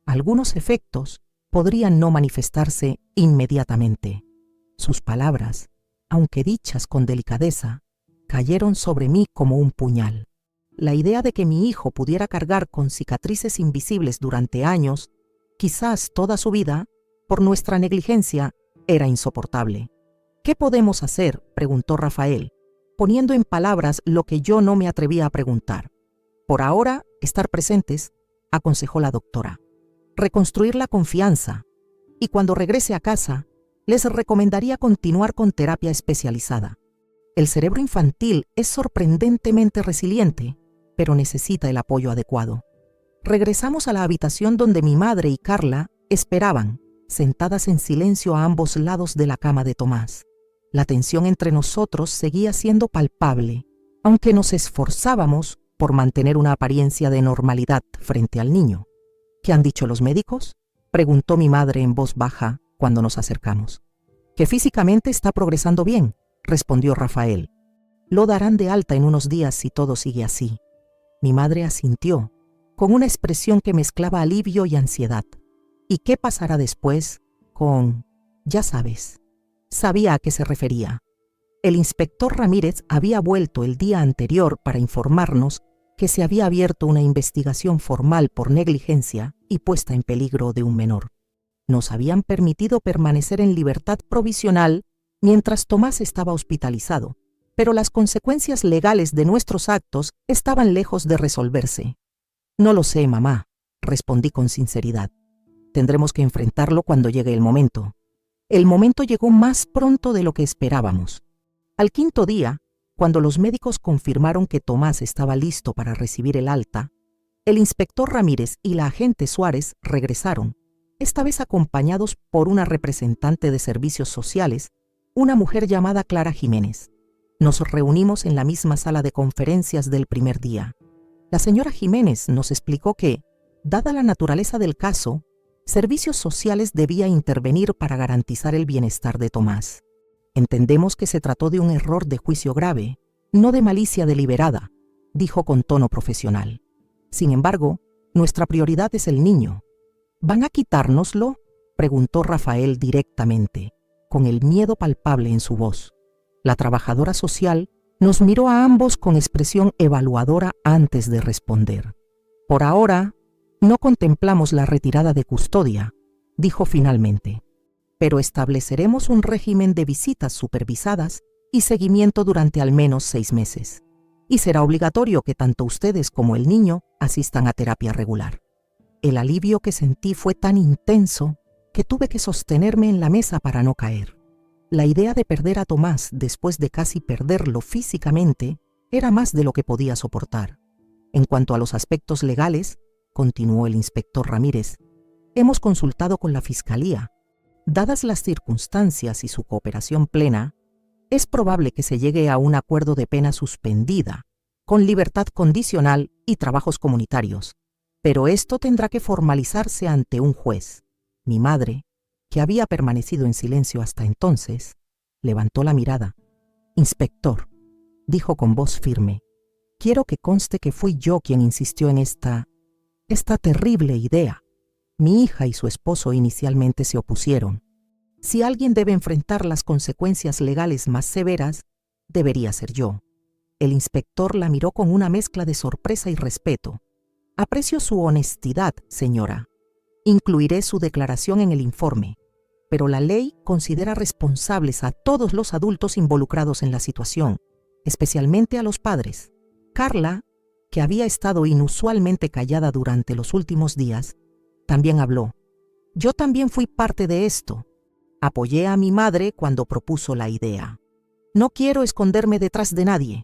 S1: Algunos efectos podrían no manifestarse inmediatamente». Sus palabras, aunque dichas con delicadeza, cayeron sobre mí como un puñal. La idea de que mi hijo pudiera cargar con cicatrices invisibles durante años, quizás toda su vida, por nuestra negligencia, era insoportable. «¿Qué podemos hacer?», preguntó Rafael, poniendo en palabras lo que yo no me atrevía a preguntar. «Por ahora, estar presentes», aconsejó la doctora. «Reconstruir la confianza, y cuando regrese a casa, les recomendaría continuar con terapia especializada. El cerebro infantil es sorprendentemente resiliente, pero necesita el apoyo adecuado». Regresamos a la habitación donde mi madre y Carla esperaban, sentadas en silencio a ambos lados de la cama de Tomás. La tensión entre nosotros seguía siendo palpable, aunque nos esforzábamos por mantener una apariencia de normalidad frente al niño. «¿Qué han dicho los médicos?», preguntó mi madre en voz baja cuando nos acercamos. «Que físicamente está progresando bien», respondió Rafael. «Lo darán de alta en unos días si todo sigue así». Mi madre asintió, con una expresión que mezclaba alivio y ansiedad. «¿Y qué pasará después con...?» «Ya sabes». Sabía a qué se refería. El inspector Ramírez había vuelto el día anterior para informarnos que se había abierto una investigación formal por negligencia y puesta en peligro de un menor. Nos habían permitido permanecer en libertad provisional mientras Tomás estaba hospitalizado, pero las consecuencias legales de nuestros actos estaban lejos de resolverse. «No lo sé, mamá», respondí con sinceridad. «Tendremos que enfrentarlo cuando llegue el momento». El momento llegó más pronto de lo que esperábamos. Al quinto día, cuando los médicos confirmaron que Tomás estaba listo para recibir el alta, el inspector Ramírez y la agente Suárez regresaron, esta vez acompañados por una representante de servicios sociales, una mujer llamada Clara Jiménez. Nos reunimos en la misma sala de conferencias del primer día. La señora Jiménez nos explicó que, dada la naturaleza del caso, Servicios Sociales debía intervenir para garantizar el bienestar de Tomás. «Entendemos que se trató de un error de juicio grave, no de malicia deliberada», dijo con tono profesional. Sin embargo, nuestra prioridad es el niño. ¿Van a quitárnoslo?, preguntó Rafael directamente, con el miedo palpable en su voz. La trabajadora social nos miró a ambos con expresión evaluadora antes de responder. Por ahora, no contemplamos la retirada de custodia, dijo finalmente, pero estableceremos un régimen de visitas supervisadas y seguimiento durante al menos 6 meses. Y será obligatorio que tanto ustedes como el niño asistan a terapia regular. El alivio que sentí fue tan intenso que tuve que sostenerme en la mesa para no caer. La idea de perder a Tomás después de casi perderlo físicamente era más de lo que podía soportar. En cuanto a los aspectos legales, continuó el inspector Ramírez, hemos consultado con la Fiscalía. Dadas las circunstancias y su cooperación plena, es probable que se llegue a un acuerdo de pena suspendida, con libertad condicional y trabajos comunitarios. Pero esto tendrá que formalizarse ante un juez. Mi madre, que había permanecido en silencio hasta entonces, levantó la mirada. Inspector, dijo con voz firme, quiero que conste que fui yo quien insistió en esta terrible idea. Mi hija y su esposo inicialmente se opusieron. Si alguien debe enfrentar las consecuencias legales más severas, debería ser yo. El inspector la miró con una mezcla de sorpresa y respeto. Aprecio su honestidad, señora. Incluiré su declaración en el informe, pero la ley considera responsables a todos los adultos involucrados en la situación, especialmente a los padres. Carla, que había estado inusualmente callada durante los últimos días, también habló. Yo también fui parte de esto. Apoyé a mi madre cuando propuso la idea. No quiero esconderme detrás de nadie.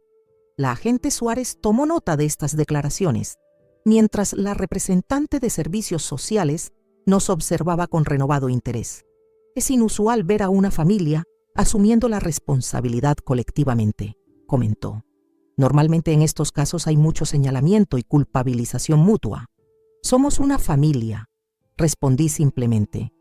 S1: La agente Suárez tomó nota de estas declaraciones, mientras la representante de servicios sociales nos observaba con renovado interés. Es inusual ver a una familia asumiendo la responsabilidad colectivamente, comentó. Normalmente en estos casos hay mucho señalamiento y culpabilización mutua. Somos una familia, respondí simplemente.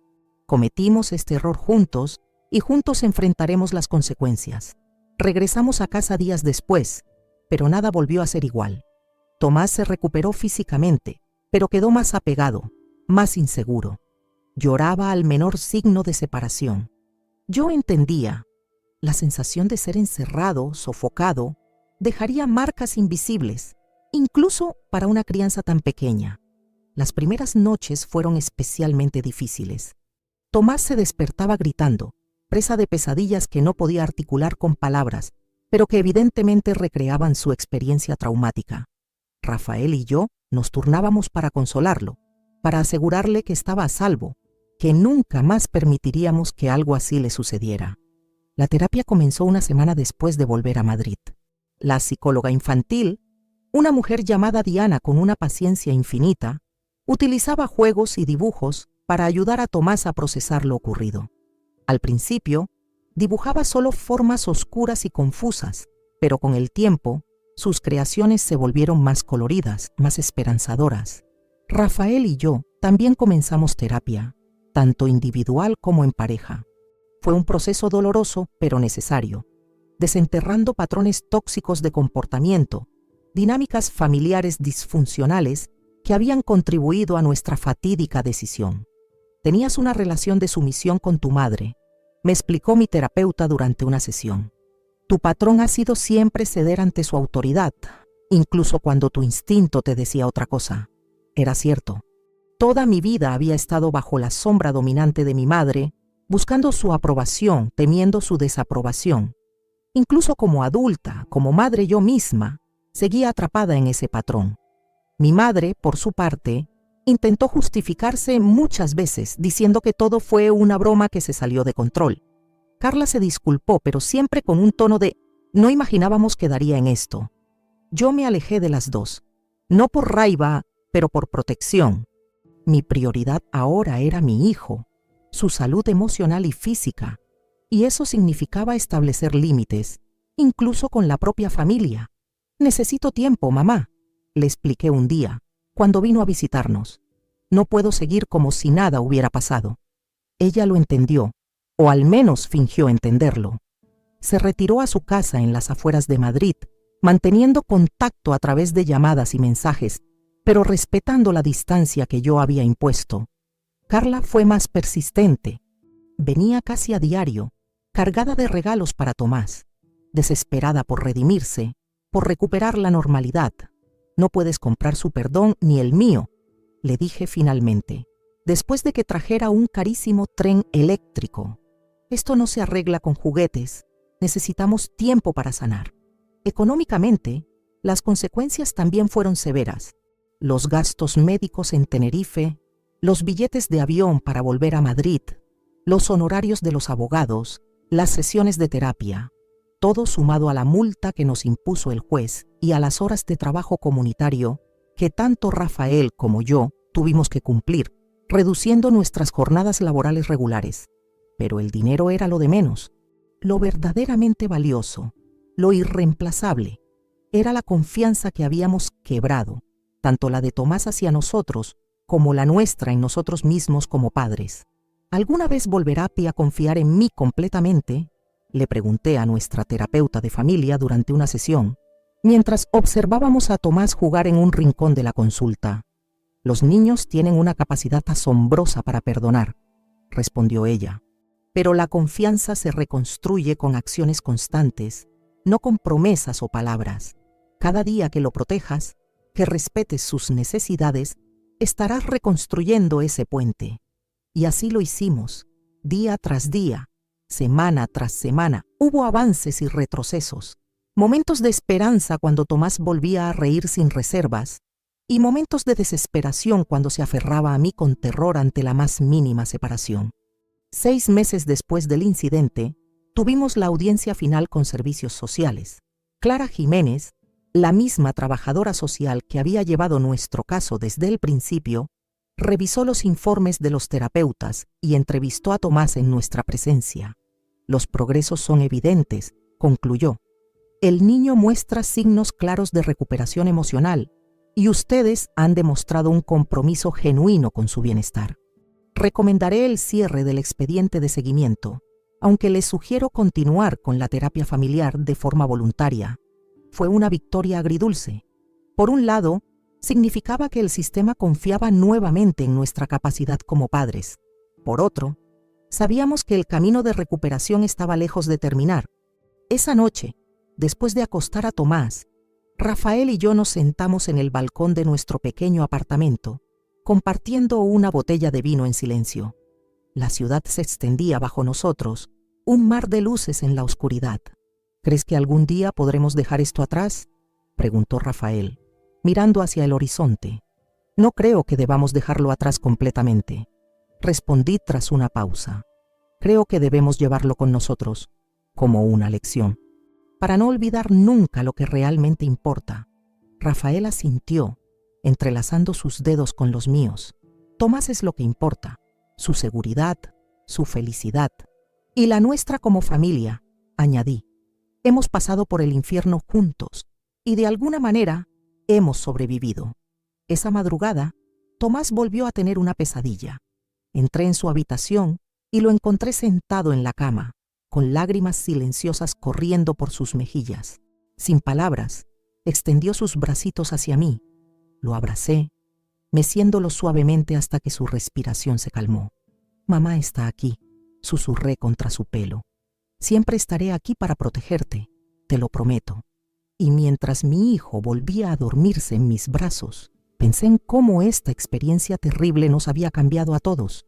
S1: Cometimos este error juntos y juntos enfrentaremos las consecuencias. Regresamos a casa días después, pero nada volvió a ser igual. Tomás se recuperó físicamente, pero quedó más apegado, más inseguro. Lloraba al menor signo de separación. Yo entendía. La sensación de ser encerrado, sofocado, dejaría marcas invisibles, incluso para una crianza tan pequeña. Las primeras noches fueron especialmente difíciles. Tomás se despertaba gritando, presa de pesadillas que no podía articular con palabras, pero que evidentemente recreaban su experiencia traumática. Rafael y yo nos turnábamos para consolarlo, para asegurarle que estaba a salvo, que nunca más permitiríamos que algo así le sucediera. La terapia comenzó una semana después de volver a Madrid. La psicóloga infantil, una mujer llamada Diana con una paciencia infinita, utilizaba juegos y dibujos para ayudar a Tomás a procesar lo ocurrido. Al principio, dibujaba solo formas oscuras y confusas, pero con el tiempo, sus creaciones se volvieron más coloridas, más esperanzadoras. Rafael y yo también comenzamos terapia, tanto individual como en pareja. Fue un proceso doloroso, pero necesario, desenterrando patrones tóxicos de comportamiento, dinámicas familiares disfuncionales que habían contribuido a nuestra fatídica decisión. Tenías una relación de sumisión con tu madre, me explicó mi terapeuta durante una sesión. Tu patrón ha sido siempre ceder ante su autoridad, incluso cuando tu instinto te decía otra cosa. Era cierto. Toda mi vida había estado bajo la sombra dominante de mi madre, buscando su aprobación, temiendo su desaprobación. Incluso como adulta, como madre yo misma, seguía atrapada en ese patrón. Mi madre, por su parte, intentó justificarse muchas veces, diciendo que todo fue una broma que se salió de control. Carla se disculpó, pero siempre con un tono de no imaginábamos que daría en esto. Yo me alejé de las dos, no por raiva, pero por protección. Mi prioridad ahora era mi hijo, su salud emocional y física, y eso significaba establecer límites, incluso con la propia familia. Necesito tiempo, mamá, le expliqué un día, cuando vino a visitarnos. No puedo seguir como si nada hubiera pasado. Ella lo entendió, o al menos fingió entenderlo. Se retiró a su casa en las afueras de Madrid manteniendo contacto a través de llamadas y mensajes, pero respetando la distancia que yo había impuesto. Carla fue más persistente. Venía casi a diario, cargada de regalos para Tomás, desesperada por redimirse, por recuperar la normalidad. No puedes comprar su perdón ni el mío, le dije finalmente, después de que trajera un carísimo tren eléctrico. Esto no se arregla con juguetes, necesitamos tiempo para sanar. Económicamente, las consecuencias también fueron severas. Los gastos médicos en Tenerife, los billetes de avión para volver a Madrid, los honorarios de los abogados, las sesiones de terapia, todo sumado a la multa que nos impuso el juez y a las horas de trabajo comunitario que tanto Rafael como yo tuvimos que cumplir, reduciendo nuestras jornadas laborales regulares. Pero el dinero era lo de menos. Lo verdaderamente valioso, lo irreemplazable, era la confianza que habíamos quebrado, tanto la de Tomás hacia nosotros como la nuestra en nosotros mismos como padres. ¿Alguna vez volverá Pi a confiar en mí completamente?, le pregunté a nuestra terapeuta de familia durante una sesión, mientras observábamos a Tomás jugar en un rincón de la consulta. Los niños tienen una capacidad asombrosa para perdonar, respondió ella, pero la confianza se reconstruye con acciones constantes, no con promesas o palabras. Cada día que lo protejas, que respetes sus necesidades, estarás reconstruyendo ese puente. Y así lo hicimos, día tras día, semana tras semana. Hubo avances y retrocesos, momentos de esperanza cuando Tomás volvía a reír sin reservas, y momentos de desesperación cuando se aferraba a mí con terror ante la más mínima separación. 6 meses después del incidente, tuvimos la audiencia final con servicios sociales. Clara Jiménez, la misma trabajadora social que había llevado nuestro caso desde el principio, revisó los informes de los terapeutas y entrevistó a Tomás en nuestra presencia. Los progresos son evidentes, concluyó. El niño muestra signos claros de recuperación emocional y ustedes han demostrado un compromiso genuino con su bienestar. Recomendaré el cierre del expediente de seguimiento, aunque les sugiero continuar con la terapia familiar de forma voluntaria. Fue una victoria agridulce. Por un lado, significaba que el sistema confiaba nuevamente en nuestra capacidad como padres. Por otro, sabíamos que el camino de recuperación estaba lejos de terminar. Esa noche, después de acostar a Tomás, Rafael y yo nos sentamos en el balcón de nuestro pequeño apartamento, compartiendo una botella de vino en silencio. La ciudad se extendía bajo nosotros, un mar de luces en la oscuridad. ¿Crees que algún día podremos dejar esto atrás?, preguntó Rafael, mirando hacia el horizonte. No creo que debamos dejarlo atrás completamente, respondí tras una pausa. Creo que debemos llevarlo con nosotros, como una lección, para no olvidar nunca lo que realmente importa. Rafael asintió, entrelazando sus dedos con los míos. Tomás es lo que importa, su seguridad, su felicidad, y la nuestra como familia, añadí. Hemos pasado por el infierno juntos, y de alguna manera hemos sobrevivido. Esa madrugada, Tomás volvió a tener una pesadilla. Entré en su habitación y lo encontré sentado en la cama, con lágrimas silenciosas corriendo por sus mejillas. Sin palabras, extendió sus bracitos hacia mí. Lo abracé, meciéndolo suavemente hasta que su respiración se calmó. «Mamá está aquí», susurré contra su pelo. «Siempre estaré aquí para protegerte, te lo prometo». Y mientras mi hijo volvía a dormirse en mis brazos, pensé en cómo esta experiencia terrible nos había cambiado a todos.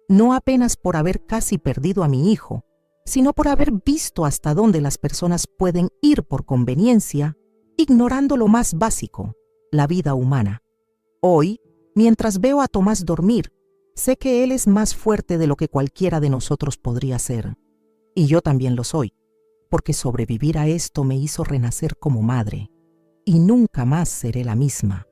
S1: No apenas por haber casi perdido a mi hijo, sino por haber visto hasta dónde las personas pueden ir por conveniencia, ignorando lo más básico, la vida humana. Hoy, mientras veo a Tomás dormir, sé que él es más fuerte de lo que cualquiera de nosotros podría ser. Y yo también lo soy, porque sobrevivir a esto me hizo renacer como madre, y nunca más seré la misma.